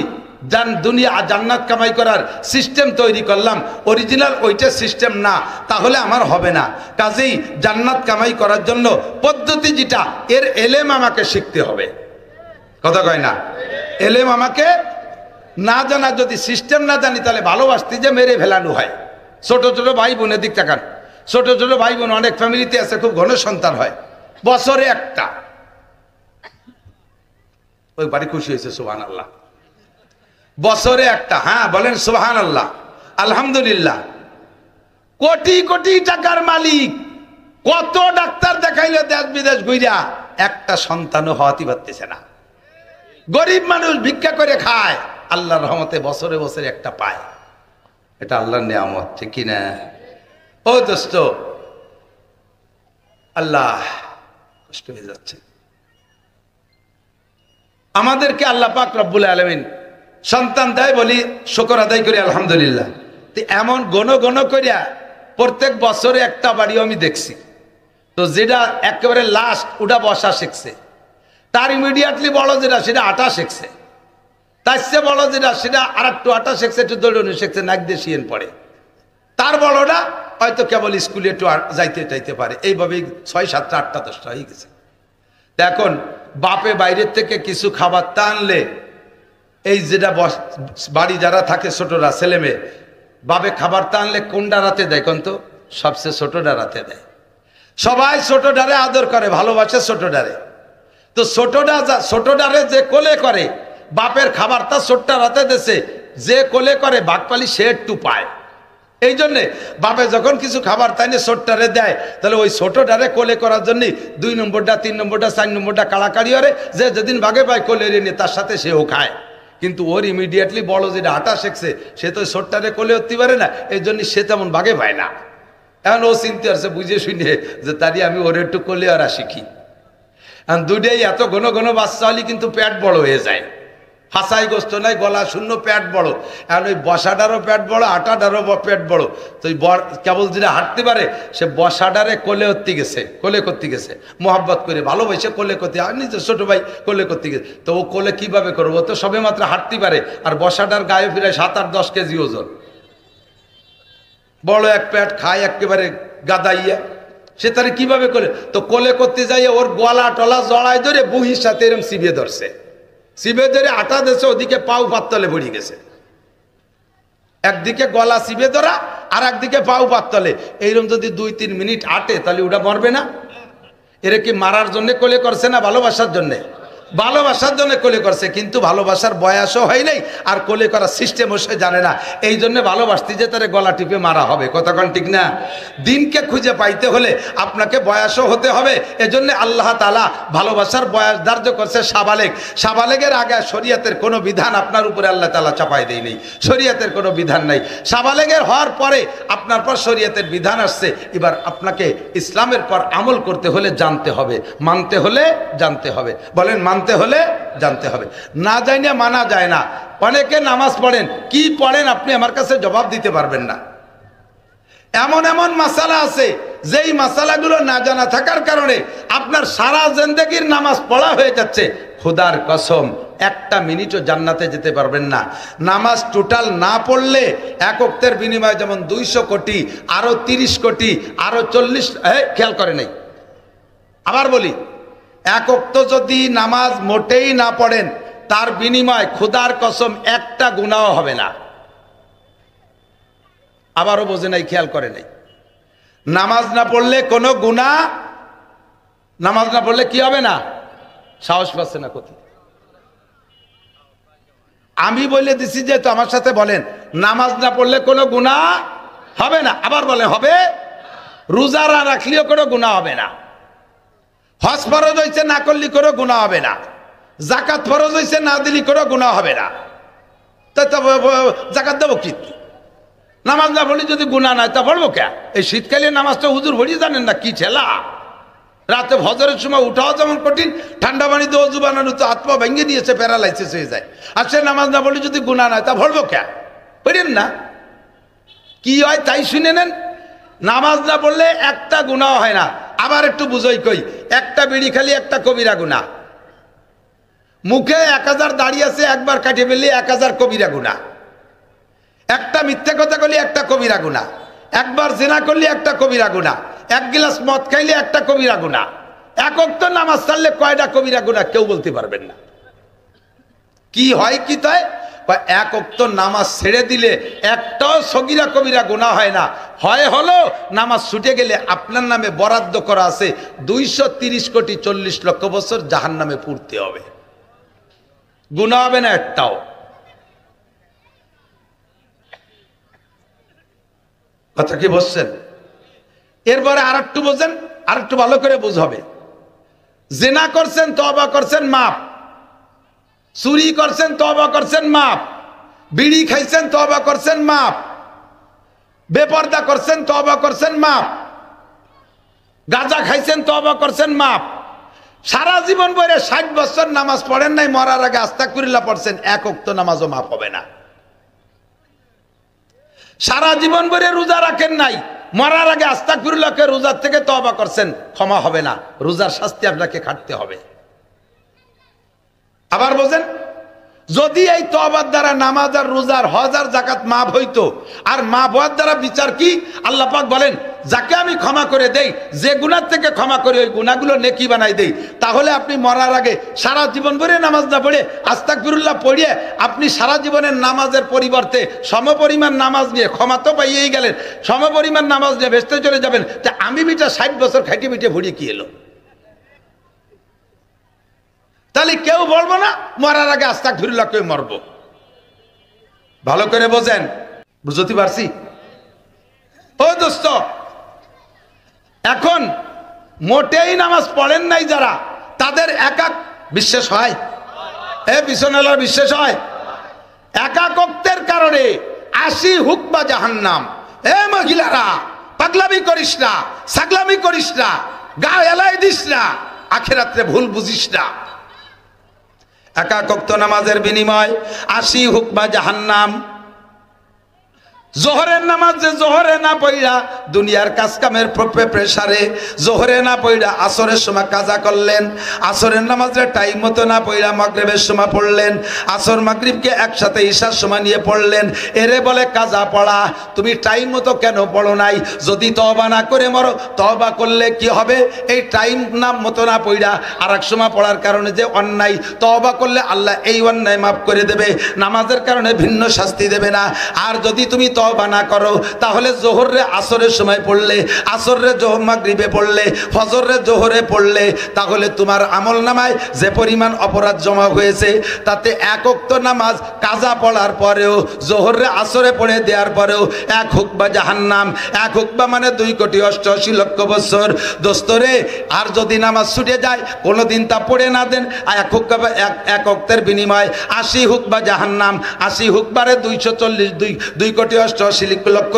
দুনিয়া জান্নাত কামাই করার সিস্টেম তৈরি করলাম, অরিজিনাল ওইটা সিস্টেম না, তাহলে আমার হবে না। কাজেই জান্নাত কামাই করার জন্য পদ্ধতি যেটা, এর এলেম আমাকে শিখতে হবে। কথা কয় না? এলেম আমাকে না জানা, যদি সিস্টেম না জানি তাহলে ভালোবাসতে যে মেরে ফেলানো হয়। ছোট ছোট ভাই বোনের দিক তাকান, ছোট ছোট ভাই বোন অনেক ফ্যামিলিতে আছে, খুব ঘন সন্তান হয়, বছরে একটা। ওই বাড়ি খুশি হয়েছে, সুবহানাল্লাহ। বছরে একটা, হ্যাঁ বলেন সুবহানাল্লাহ, আলহামদুলিল্লাহ। কোটি কোটি টাকার মালিক, কত ডাক্তার দেখাইলে দেশ বিদেশ ঘুরা, একটা সন্তানও হওয়াতে পারতেছে না। গরিব মানুষ ভিক্ষা করে খায়, আল্লাহর রহমতে বছরে বছরে একটা পায়। এটা আল্লাহর নিয়ামত, ঠিক কি না? ও দোস্ত, আল্লাহ কষ্ট হয়ে যাচ্ছে। আমাদেরকে আল্লাহ পাক রব্বুল আলামিন সন্তান দেয়, বলি শুকর আদায় করি আলহামদুলিল্লাহ। এমন গণ গণ করিয়া প্রত্যেক বছরে একটা বাড়িও আমি দেখছি। তো যেটা একেবারে লাস্ট ওটা বসা শিখছে, তার ইমিডিয়েটলি বড় যেটা সেটা আটা শিখছে, তার চেয়ে বড় যেটা সেটা আর একটু আটা শিখছে, একটু দৌড়নি শিখছে, নাক দিয়ে শিয়েন পড়ে। তার বড়টা হয়তো কেবল স্কুলে একটু যাইতে পারে। এইভাবেই 6, 7, 8, 10টা হয়ে গেছে। এখন বাপে বাইরের থেকে কিছু খাবার টানলে, এই যেটা বাড়ি যারা থাকে ছোটরা ছেলে মেয়ে, বাপে খাবার টানলে কোনটা রাতে দেয় কোন? তো সবচেয়ে ছোটটা রাতে দেয়। সবাই ছোটটারে আদর করে, ভালোবাসে ছোটটারে। তো ছোটটারে যে কোলে করে, বাপের খাবারটা ছোটটা রাতে দেশে যে কোলে করে বাকপালি সে একটু পায়। এই জন্যে বাপে যখন কিছু খাবার তাইনে ছোটটারে দেয়, তাহলে ওই ছোটটারে কোলে করার জন্য 2 নম্বরটা 3 নম্বরটা 4 নম্বরটা কাড়াকাড়ি করে, যে যেদিন বাগে পায় কোলে নিয়ে তার সাথে সেও খায়। কিন্তু ওর ইমিডিয়েটলি বড় যেটা আটা শিখছে, সে তো ছোটটারে কোলে উঠতে পারে না, এই জন্য সে তেমন বাগে পায় না। এখন ও চিন্তা আসছে, বুঝে শুনে, যে তারই আমি ওর একটু কোলে আর শিখি। এখন দুটাই এত ঘন ঘন বাচ্চা হলে কিন্তু পেট বড় হয়ে যায়, হাসাই গোস্ত নাই, গলা শূন্য, পেট বড়। এখন ওই বসাটারও পেট বড়, আটাটারও পেট বড়। তো ওই কেবল যেটা হাঁটতে পারে, সে বসাটারে কোলে করতে গেছে, মোহাব্বত করে ভালোবাসে কোলে করতে, আর নিজের ছোট ভাই কোলে করতে গেছে। তো ও কোলে কিভাবে করবো? তো সবে মাত্র হাঁটতে পারে, আর বসাটার গায়ে ফিরে 7, 8, 10 কেজি ওজন, বড় এক পেট, খায় একেবারে গাদাইয়া, সে তারে কিভাবে করে? তো কোলে করতে যাইয়া ওর গলা টলা জড়াই ধরে বুহির সাথে এরম চিবিয়ে ধরছে, চিবে ধরে আটা দেশে, ওদিকে পাও পাততলে পড়ে গেছে। একদিকে গলা চিবে ধরা, আর একদিকে পাও পাততলে। এইরকম যদি 2-3 মিনিট আটে, তাহলে ওটা মরবে না? এরা কি মারার জন্য কোলে করছে না ভালোবাসার জন্যে? ভালোবাসার জন্য কোলে করছে, কিন্তু ভালোবাসার বয়সও হয় নাই, আর কোলে করার সিস্টেমও সে জানে না। এই জন্য ভালোবাসতে যে তারে গলা টিপে মারা হবে। কথা কোন ঠিক না? দিনকে খুঁজে পাইতে হলে আপনাকে বয়সও হতে হবে। এজন্য আল্লাহ তাআলা ভালোবাসার বয়স ধার্য করছে সাবালেগ। সাবালেগের আগে শরীয়তের কোনো বিধান আপনার উপরে আল্লাহ তাআলা চাপাই দেয় নেই, শরীয়তের কোনো বিধান নাই। সাবালেগের হওয়ার পরে আপনার পর শরীয়তের বিধান আসছে। এবার আপনাকে ইসলামের পর আমল করতে হলে জানতে হবে, মানতে হলে জানতে হবে। বলেন মানতে হলে জানতে হবে, না জানি মানা যায় না। অনেকে নামাজ পড়েন, কি পড়েন আপনি আমার কাছে জবাব দিতে পারবেন না। এমন এমন মাসালা আছে, যেই মাসালাগুলো না জানা থাকার কারণে আপনার সারা জিন্দেগির নামাজ পড়া হয়ে যাচ্ছে। খোদার কসম, 1 মিনিটও জান্নাতে যেতে পারবেন না। নামাজ টোটাল না পড়লে এক ওয়াক্তের বিনিময়ে যেমন 200 কোটি, আরো 30 কোটি, আরো 40, খেয়াল করে নাই। আবার বলি, এক ওয়াক্ত যদি নামাজ মোটেই না পড়েন, তার বিনিময় খোদার কসম একটা গুনাহ হবে না। আবারও বোঝে নাই, খেয়াল করে নাই। নামাজ না পড়লে কোনো গুনাহ, নামাজ না পড়লে কি হবে না? সাহস পাচ্ছে না কোথায়? আমি বলে দিছি যে, তো আমার সাথে বলেন, নামাজ না পড়লে কোনো গুনাহ হবে না। আবার বলে হবে। রোজা না রাখলেও কোনো গুনাহ হবে না। হজ ফরজ হয়েছে, না করলে কোনো গুনাহ হবে না। জাকাত ফরজ হয়েছে, না দিলি কোনো গুনাহ হবে না। তাই তো জাকাত দেবো কি? নামাজ না পড়লে যদি গুনাহ নাই তা পড়বো কে? এই শীতকালে নামাজটা হুজুর ভরি জানেন না কি ছেলা? রাতে ফজরের সময় উঠাও যেমন কঠিন, ঠান্ডা পানিতে অজু বানানো তো হাত পা ভেঙে দিয়েছে, প্যারালাইসিস হয়ে যায়। আর সে নামাজ না পড়লে যদি গুনাহ নয় তা ভরবো কে? বুঝলেন না কি হয় তাই শুনে নেন। নামাজ না পড়লে একটা গুনাহ হয় না। আবার একটু বুঝই কই, একটা বিড়ি খালি একটা কবিরা গুনাহ, মুখে 1000 দাঁড়িয়ে আছে একবার কাটিয়ে ফেললে 1000 কবিরা গুনাহ, একটা মিথ্যা কথা বললে একটা কবিরা গুনাহ, একবার জিনা করলে একটা কবিরা গুনাহ, এক গ্লাস মদ খাইলে একটা কবিরা গুনাহ। এক ওয়াক্ত নামাজ ছাড়লে কয়টা কবিরা গুনাহ কেউ বলতে পারবেন না। কি হয় কি তাই? এক ওয়াক্ত নামাজ ছেড়ে দিলে একটাও সগীরা কবিরা গুনাহ হয় না। হয় হলো নামাজ ছুটে গেলে আপনার নামে বরাদ্দ করা আছে 230 কোটি 40 লক্ষ বছর জাহান্নামে পুড়তে হবে, গুনাহ হবে না একটাও। কথা কি বলছেন? এরপরে আর একটু বোঝেন, আর একটু ভালো করে বুঝাবে। জিনা করছেন তওবা করছেন মাপ, চুরি করছেন তওবা করছেন মাপ, বিড়ি খাইছেন তওবা করছেন মাপ, বেপরদা করছেন তওবা করছেন মাপ, গাঁজা খাইছেন তওবা করছেন মাপ। সারা জীবন ভরে 60 বছর নামাজ পড়েন নাই, মরার আগে আস্তাগফিরুল্লাহ পড়ছেন, এক ওয়াক্ত নামাজও মাপ হবে না। সারা জীবন ভরে রোজা রাখেন নাই, মরার আগে আস্তাগফিরুল্লাহকে রোজার থেকে তওবা করছেন, ক্ষমা হবে না, রোজার শাস্তি আপনাকে খাটতে হবে। আবার বোঝেন, যদি এই তওবার দ্বারা নামাজ আর রোজার হজ আর যাকাত মাফ হইতো, আর মাফ হওয়ার দ্বারা বিচার কি? আল্লাহ পাক বলেন, যাকে আমি ক্ষমা করে দেই, যে গুনাহ থেকে ক্ষমা করি ওই গুনাহগুলো নেকি বানাই দেই। তাহলে আপনি মরার আগে সারা জীবন ভরে নামাজ না পড়ে আস্তাগফিরুল্লাহ পড়িয়ে আপনি সারা জীবনের নামাজের পরিবর্তে সমপরিমাণ নামাজ নিয়ে ক্ষমা তো পাইয়েই গেলেন, সমপরিমাণ নামাজ নিয়ে বেহেশতে চলে যাবেন। তা আমি বিটা 60 বছর খাইটে পিঠে ভরিয়ে কি এলো? তাহলে কেউ বলবো না মরার আগে আস্তাগফিরুল্লাহ কেউ মরবো। ভালো করে বোঝেন, বুঝতে পারছি? ও দোস্ত, এখন মোটেই নামাজ পড়েন নাই যারা, তাদের একাক বিশ্বাস হয়? এ বিশ্বনালার বিশ্বাস হয়? একাকত্বের কারণে 80 হুকবা জাহান্নাম। এ মহিলারা, পাগলামি করিস না, ছাগলামি করিস না, গা এলাই দিস না, আখিরাতে ভুল বুঝিস না। একাকত্ব নামাজের বিনিময় 80 হুকবা জাহান্নাম। জোহরের নামাজ যে জোহরে না পড়া দুনিয়ার কাজ কামের প্রেসারে জোহরে না পড়া আসরের সময় কাজা করলেন, আসরের নামাজের টাইম মতো না পড়া মাগরিবের সময় পড়লেন, আসর মাগরিবকে একসাথে ঈশার সময় নিয়ে পড়লেন, এরে বলে কাজা পড়া। তুমি টাইম মতো কেন পড়ো নাই? যদি তওবা না করে মরো, তওবা করলে কি হবে? এই টাইম নাম মতো না পড়া আর এক সময় পড়ার কারণে যে অন্যায়, তওবা করলে আল্লাহ এই অন্যায় মাফ করে দেবে, নামাজের কারণে ভিন্ন শাস্তি দেবে না। আর যদি তুমি তওবা না করো, তাহলে জোহরে আসরের সময় পড়লে, আসরে জোহর মাগরিবে পড়লে, ফজরে জোহরে পড়লে, তাহলে তোমার আমল নামায় যে পরিমাণ অপরাধ জমা হয়েছে, তাতে এক ওয়াক্ত নামাজ কাজা পড়ার পরেও, জোহরে আসরে পড়ে দেওয়ার পরেও 1 হুকবা জাহান্নাম। 1 হুকবা মানে 2,88,00,000 বছর। দোস্তরে, আর যদি নামাজ ছুটে যায়, কোনোদিন তা পড়ে না দেন, 1 হুকবা 1 ওয়াক্তের বিনিময় 80 হুকবা জাহান্নাম। 80 হুকবারে 240, 2,88,00,000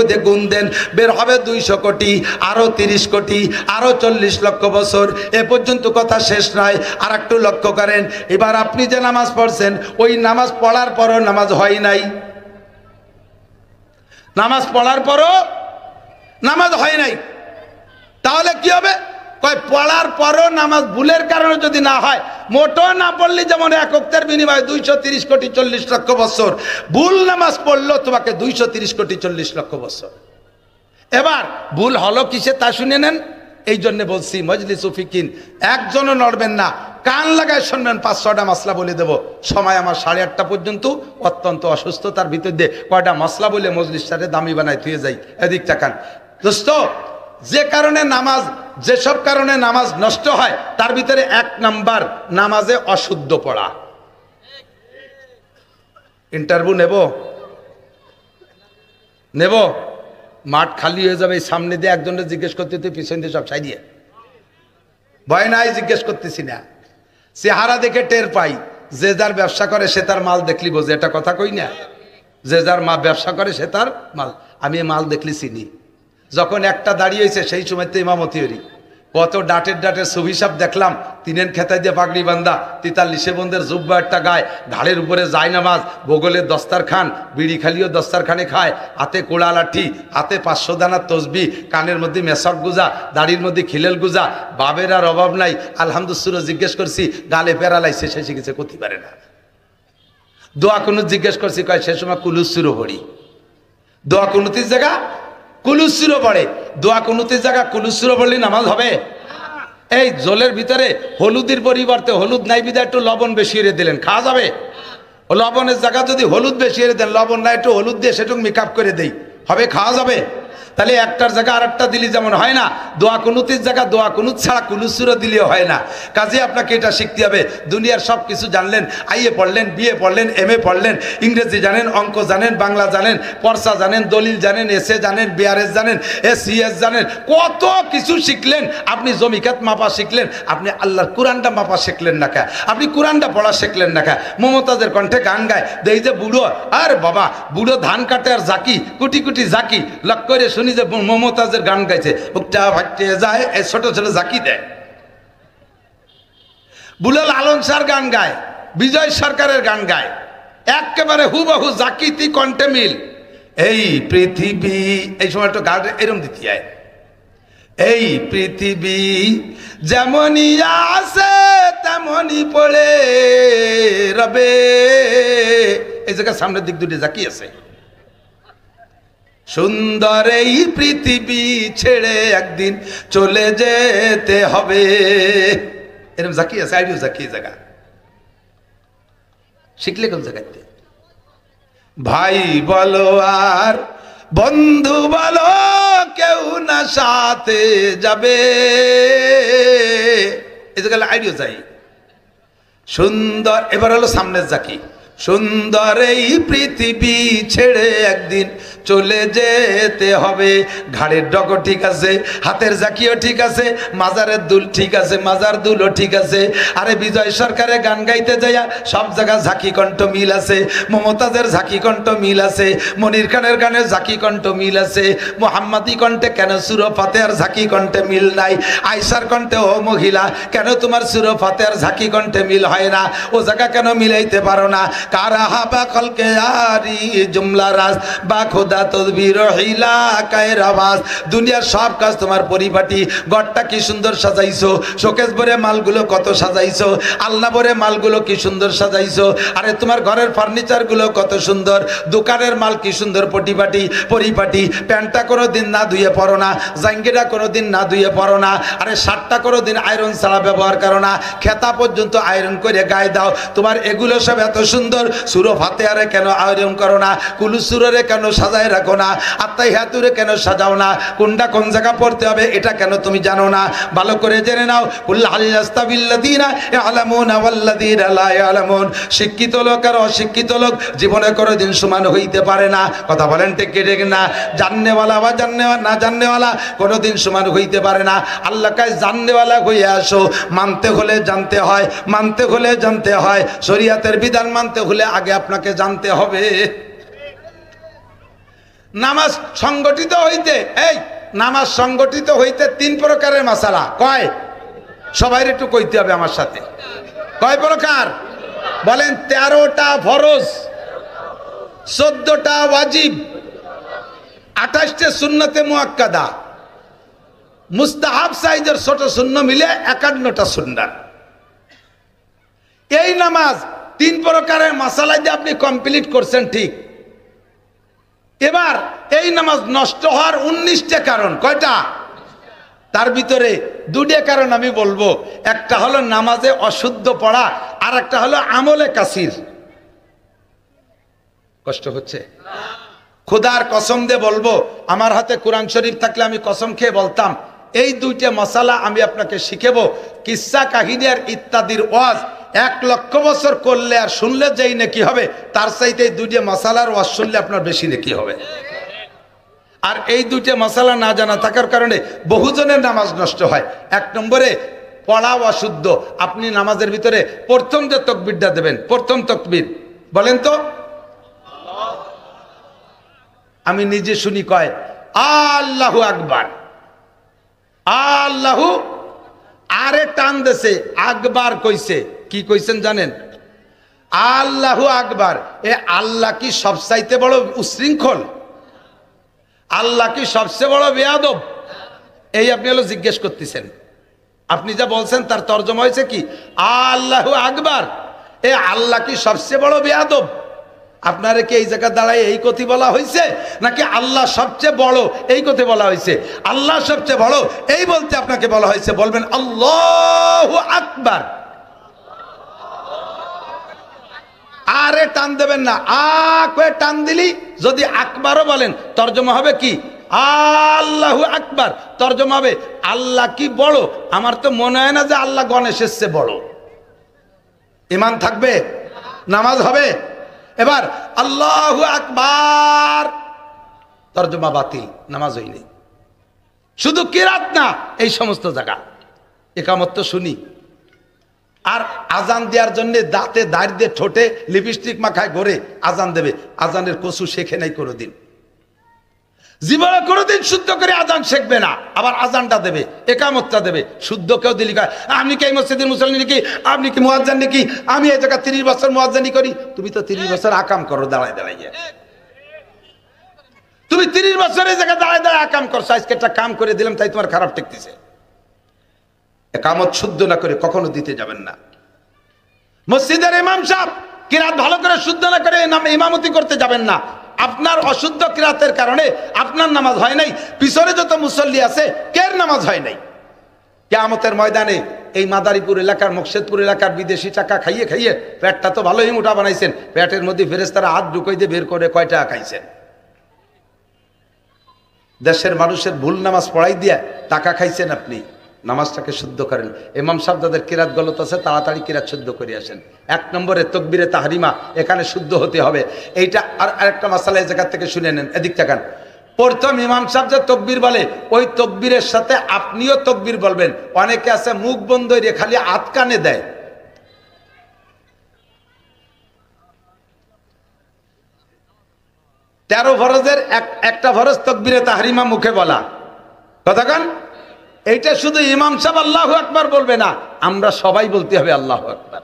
দিয়ে গুণ দেন, বের হবে 200 কোটি, আরো 30 কোটি, আরো 40 লক্ষ বছর। এ পর্যন্ত কথা শেষ নয়, আর একটু লক্ষ্য করেন। এবার আপনি যে নামাজ পড়ছেন, ওই নামাজ পড়ার পরও নামাজ হয় নাই, নামাজ পড়ার পরও নামাজ হয় নাই, তাহলে কি হবে? কয় পড়ার পরও নামাজ ভুলের কারণে যদি না হয়, মোটো না পড়লে যেমন 1 ওয়াক্তের বিনিময়ে 230 কোটি 40 লক্ষ বছর, ভুল নামাজ পড়লো তোমাকে 230 কোটি 40 লক্ষ বছর। এবার ভুল হলো কিসে তা শুনে নেন। এই জন্য বলছি মজলিস ফিকিন একজনও নড়বেন না, কান লাগায় শুনবেন। 5-6টা মাসলা বলে দেব। সময় আমার 8:30 পর্যন্ত, অত্যন্ত অসুস্থতার ভিতর দিয়ে কয়টা মাসলা বলে মজলিসটারে দামি বানায় থুয়ে যাই। এদিক তাকান দোস্ত, যে কারণে নামাজ, যেসব কারণে নামাজ নষ্ট হয়, তার ভিতরে 1 নাম্বার নামাজে অশুদ্ধ পড়া। ইন্টারভিউ নেব, মাঠ খালি হয়ে যাবে, সামনে দিয়ে একজনের জিজ্ঞেস করতে, তুই পিছন দিয়ে সব সাইডিয়ে ভয় নাই, জিজ্ঞেস করতেছি না। চেহারা দেখে টের পাই, যে যার ব্যবসা করে সে তার মাল দেখলি বোঝে, এটা কথা কই না? যে যার ব্যবসা করে সে তার মাল। আমি মাল দেখলি চিনি। যখন একটা দাঁড়িয়ে হয়েছে সেই সময় তো ইমামতি হরি, কত ডাটের ডাটের ছবি সব দেখলাম, তিনের খেতায় দিয়ে পাগড়ি বান্ধা, 43 বন্ধের জুব্বা একটা গায়ে, ঘাড়ের উপরে যায় নামাজ, বগলের দস্তারখান, বিড়ি খালিও দস্তারখানে খায়, হাতে কোড়া লাঠি, হাতে 500 দানার তসবি, কানের মধ্যে মেসক গুজা, দাড়ির মধ্যে খিলেল গুজা, বাবের আর অভাব নাই। আলহামদুলিল্লাহ জিজ্ঞেস করছি, গালে প্যারালাইসিস সে শিখেছে, করতে পারে না। দোয়া কুনুত জিজ্ঞেস করছি, কয় সে সময় কুলুসুরও পড়ি। দোয়া কুনুতির জায়গা কুলুসুরও পড়ে, দোয়া কুনুতির জায়গা কুলুসুরও পড়লে নামাজ হবে? এই জলের ভিতরে হলুদের পরিবর্তে হলুদ নাই বিধায় একটু লবণ বেশি দিলেন, খাওয়া যাবে? লবণের জায়গা যদি হলুদ বেশি দেন, লবণ না একটু হলুদ দিয়ে সেটুকু মেকআপ করে দেই, হবে? খাওয়া যাবে? তাহলে একটার জায়গা আর একটা দিলে যেমন হয় না, দোয়া কুনুতির জায়গা দোয়া কুনুত ছাড়া কুলুসুরও দিলেও হয় না। কাজে আপনাকে এটা শিখতে হবে। দুনিয়ার সব কিছু জানলেন, আইএ পড়লেন, বিএ পড়লেন, এমএ পড়লেন, ইংরেজি জানেন, অঙ্ক জানেন, বাংলা জানেন, পর্সা জানেন, দলিল জানেন, এসএ জানেন, বিআরএস জানেন, এসিএস জানেন, কত কিছু শিখলেন। আপনি জমিকাত মাপা শিখলেন, আপনি আল্লাহর কোরআনটা মাপা শিখলেন না কে? আপনি কোরআনটা পড়া শিখলেন না কে? মমতাজের কণ্ঠে গান গায়, দেখি যে বুড়ো, আর বাবা বুড়ো ধান কাটে আর জাকি, কুটি কুটি জাকি, লক করে শুনি যে মমতাজের গান গাইছে, বুকটা ফাটে যায়, এই ছোট ছোট জাকি দেয়। বুড়ো লালন সার গান গায়, বিজয় সরকারের গান গায়, একেবারে হুবহু জাকিতি কণ্ঠে মিল। এই পৃথিবী, এই সময় একটু গান এরম দিতে হয়, এই পৃথিবী যেমনই আছে তেমনই পড়ে রবে। এই জায়গার সামনের দিক দুটি জাকি আছে। সুন্দর এই পৃথিবী ছেড়ে একদিন চলে যেতে হবে, এরকম জাকি আছে, আইডিও জাকি জায়গা। শিখলে কোন জায়গাতে? ভাই বলো আর বন্ধু বলো, কেউ না সাথে যাবে, এই জায়গায় আইডিও চাই। সুন্দর, এবার হলো সামনের জাকি। সুন্দর এই পৃথিবী ছেড়ে একদিন চলে যেতে হবে। ঘাড়ের ডগো ঠিক আছে, হাতের জাকিও ঠিক আছে, মাজারের দুল ঠিক আছে, মাজার দুলও ঠিক আছে। আরে বিজয় সরকারের গান গাইতে যাইয়া সব জায়গা ঝাঁকি কণ্ঠ মিল আছে, মমতাজের ঝাঁকি কণ্ঠ মিল আছে, মনির খানের গানের ঝাঁকি কণ্ঠ মিল আছে। মোহাম্মদী কণ্ঠে কেন সুরো ফাতেহার ঝাঁকি কণ্ঠে মিল নাই? আয়সার কণ্ঠে, ও মহিলা কেন তোমার সুরো ফাতেহার ঝাঁকি কণ্ঠে মিল হয় না? ও জায়গা কেন মিলাইতে পারো না? কারাহা বা কলকে আরি জুমলা রাজ বা খোদা তদবির হিলা কায়ের আওয়াজ। দুনিয়ার সব কাজ তোমার পরিপাটি, ঘরটা কি সুন্দর সাজাইছো, শোকেস ভরে মালগুলো কত সাজাইছো, আলনা ভরে মালগুলো কি সুন্দর সাজাইছো। আরে তোমার ঘরের ফার্নিচার গুলো কত সুন্দর, দোকানের মাল কি সুন্দর পটিপাটি পরিপাটি। প্যান্টটা কোনো দিন না ধুয়ে পরো না, জাঙ্গিটা কোনো দিন না ধুয়ে পরো না। আরে শার্টটা কোনো দিন আয়রন ছাড়া ব্যবহার করো না, খেতা পর্যন্ত আয়রন করে গায়ে দাও। তোমার এগুলো সব এত সুন্দর, সুরো ফাতেহারে কেন আয়রন করো না? কুলুসুরে কেন সাজায় রাখো না? আত্তাহিয়াতুরে কেন সাজাও না? কোনটা কোন জায়গা পড়তে হবে এটা কেন তুমি জানো না? ভালো করে জেনে নাও। কুল হাল ইয়াস্তাবিল্লাযীনা ইয়ালামুনা ওয়াল্লাযীনা লা ইয়ালামুন। শিক্ষিত লোক আর অশিক্ষিত লোক জীবনে কোনোদিন সমান হইতে পারে না। কথা বলেন ঠিক কি ঠিক না? জাননেওয়ালা বা না জাননেওয়ালা কোনোদিন সমান হইতে পারে না। আল্লাহ কাজ জাননেওয়ালা হয়ে আসো। মানতে হলে জানতে হয়, মানতে হলে জানতে হয়। শরীয়তের বিধান মানতে হলে আগে আপনাকে জানতে হবে। নামাজ সংগঠিত হইতে, এই নামাজ সংগঠিত হইতে 3 প্রকারের মাসালা। কয়? সবাই একটু কইতে হবে আমার সাথে। কয় প্রকার? বলেন। 13টা ফরজ, 14টা ওয়াজিব, 28টা সুন্নতে মুআক্কাদা, মুস্তাহাব সাইজের ছোট সুন্নাহ মিলে 51টা সুন্নাত। এই নামাজ 3 প্রকারের মাসালা দিয়ে আপনি কমপ্লিট করছেন, ঠিক। এবার এই নামাজ নষ্ট হওয়ার 19টা কারণ। কয়টা? তার ভিতরে 2টা কারণ আমি বলবো। একটা হলো নামাজে অশুদ্ধ পড়া, আর একটা হলো আমলে কাসির। কষ্ট হচ্ছে? খোদার কসম দিয়ে বলবো, আমার হাতে কোরআন শরীফ থাকলে আমি কসম খেয়ে বলতাম, এই 2টা মাসালা আমি আপনাকে শিখাবো। কিসসা কাহিনী আর ইত্যাদির ওয়াজ 1 লক্ষ বছর করলে আর শুনলে যেই নেকি হবে, তার চাইতে এই 2টা মাসালার ওয়াজ শুনলে আপনার বেশি নেকি হবে। আর এই 2টা মাসালা না জানা থাকার কারণে বহুজনের নামাজ নষ্ট হয়। 1 নম্বরে পড়া অশুদ্ধ। আপনি নামাজের ভিতরে প্রথম যে তাকবীরটা দেবেন, প্রথম তাকবীর বলেন তো। আমি নিজে শুনি, কয় আল্লাহু আকবার, আল্লাহু আরে টান দেছে, আকবার কইছে। কি কইছেন জানেন? আল্লাহু আকবার। এ আল্লাহ কি সবচাইতে বড় উশৃঙ্খল? আল্লাহ কি সবচেয়ে বড় বেয়াদব? এই আপনি হলো জিজ্ঞেস করতেছেন। আপনি যা বলছেন তার তর্জমা হয়েছে কি? আল্লাহু আকবার। এ আল্লাহ কি সবচেয়ে বড় বেয়াদব? আপনারে কি এই জায়গা দাঁড়ায় এই কথা বলা হয়েছে, নাকি আল্লাহ সবচেয়ে বড় এই কথা বলা হয়েছে? আল্লাহ সবচেয়ে বড় এই বলতে আপনাকে বলা হয়েছে। বলবেন আল্লাহু আকবার। আরে টান দেবেন না, আকে টান দিলি যদি আকবারও বলেন তর্জমা হবে কি? আল্লাহু আকবার। তর্জমা হবে আল্লাহ কি বড়? আমার তো মনে হয় না যে আল্লাহ গণেশের চেয়ে বড়। ঈমান থাকবে? নামাজ হবে? এবার আল্লাহু আকবার, তর্জমা বাতিল, নামাজ হয়নি। শুধু কিরাত না, এই সমস্ত জায়গা একামত তো শুনি। আর আজান দেওয়ার জন্য দাঁতে দাঁড় দিয়ে ঠোঁটে লিপস্টিক মাখায় ঘরে আজান দেবে। আজানের কসু শেখে নাই কোনোদিন, জীবনে কোনোদিন শুদ্ধ করে আজান শিখবে না। আবার আজানটা দেবে, একামতটা দেবে, শুদ্ধ কেউ দিলি কয় আপনি কি এই মসজিদের মুসল্লি নাকি, আপনি কি মুয়াজ্জিন নাকি, আমি এই জায়গা 30 বছর মুয়াজ্জিনি করি। তুমি তো 30 বছর আকাম করো দাঁড়ায় দাঁড়াইয়া। তুমি 30 বছর এই জায়গায় দাঁড়ায় দাঁড়ায় আকাম করছো, আজকে একটা কাম করে দিলাম তাই তোমার খারাপ ঠেকতেছে। একামত শুদ্ধ না করে কখনো দিতে যাবেন না। মসজিদের ইমাম সাহেব কিরাত ভালো করে শুদ্ধ না করে ইমামতি করতে যাবেন না। আপনার অশুদ্ধ কিরাতের কারণে আপনার নামাজ হয় নাই, পিছনে যত মুসল্লি আছে কের নামাজ হয় নাই। কিয়ামতের ময়দানে এই মাদারীপুর এলাকার, মকসেদপুর এলাকার বিদেশি টাকা খাইয়ে খাইয়ে পেটটা তো ভালোই মোটা বানাইছেন, পেটের মধ্যে ফেরেশতারা হাত ঢুকাই দিয়ে বের করে কয় টাকা খাইছেন। দেশের মানুষের ভুল নামাজ পড়াই দিয়ে টাকা খাইছেন আপনি। নামাজটাকে শুদ্ধ করেন। ইমাম সাহেব যাদের কিরাত গলত আছে তাড়াতাড়ি কিরাত শুদ্ধ করে আসেন। 1 নম্বরে তকবীরে তাহরিমা, এখানে শুদ্ধ হতে হবে। এইটা আর আরেকটা মাসালা এই জায়গা থেকে শুনে নেন, এদিক তাকান। প্রথম ইমাম সাহেব যে তকবীর বলে ওই তকবীরের সাথে আপনিও তকবীর বলবেন। অনেকে আছে মুখ বন্ধ রে খালি হাত কানে দেয়। তেরো ফরজের একটা ফরজ তকবীরে তাহরিমা মুখে বলা, কথা কান। এইটা শুধু ইমাম সাহেব আল্লাহু আকবার বলবে না, আমরা সবাই বলতে হবে আল্লাহু আকবার।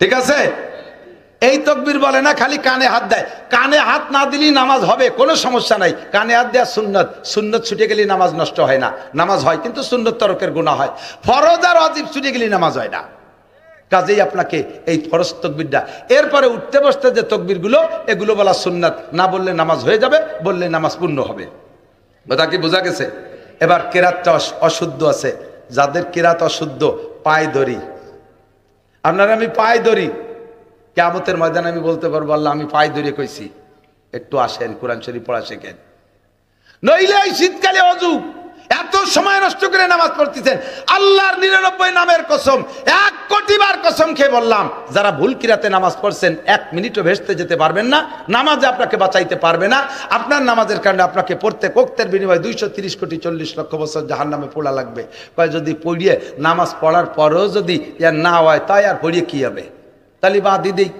ঠিক আছে? এই তকবীর বলে না, খালি কানে হাত দেয়। কানে হাত না দিলেই নামাজ হবে, কোনো সমস্যা নাই। কানে হাত দেওয়া সুন্নত, সুন্নত ছুটে গেলে নামাজ নষ্ট হয় না। নামাজ হয় কিন্তু সুন্নত তরকের গুনাহ হয়। ফরজ আর ওয়াজিব ছুটে গেলে নামাজ হয় না। কাজেই আপনাকে এই ফরজ তকবীরটা, এরপরে উঠতে বসতে যে তকবীরগুলো এগুলো বলা সুন্নাত। না বললে নামাজ হয়ে যাবে, বললে নামাজ পূর্ণ হবে। কথা কি বোঝা গেছে? এবার কেরাতটা অশুদ্ধ আছে, যাদের কেরাত অশুদ্ধ পায়ে ধরি। আপনারা আমি পায়ে ধরি, কিয়ামতের ময়দানে আমি বলতে পারবো আল্লাহ আমি পায়ে ধরে কইছি একটু আসেন কোরআন শরীফ পড়া শেখেন। নইলে এই শীতকালে অজু এত সময় নষ্ট করে নামাজ পড়তেছেন। আল্লাহর 99 নামের কসম, 1 কোটি বার কসম খেয়ে বললাম, যারা ভুল কিরাতে নামাজ পড়ছেন 1 মিনিটও ভেস্তে যেতে পারবেন না। নামাজে আপনাকে বাঁচাইতে পারবে না। আপনার নামাজের কারণে আপনাকে প্রত্যেক ওয়াক্তের বিনিময়ে 230 কোটি 40 লক্ষ বছর জাহান্নামে পোড়া লাগবে। কয় যদি পড়িয়ে নামাজ পড়ার পরেও যদি ইয়ার না হয় তাই আর পড়িয়ে কি হবে? তাহলে বাদ দিই।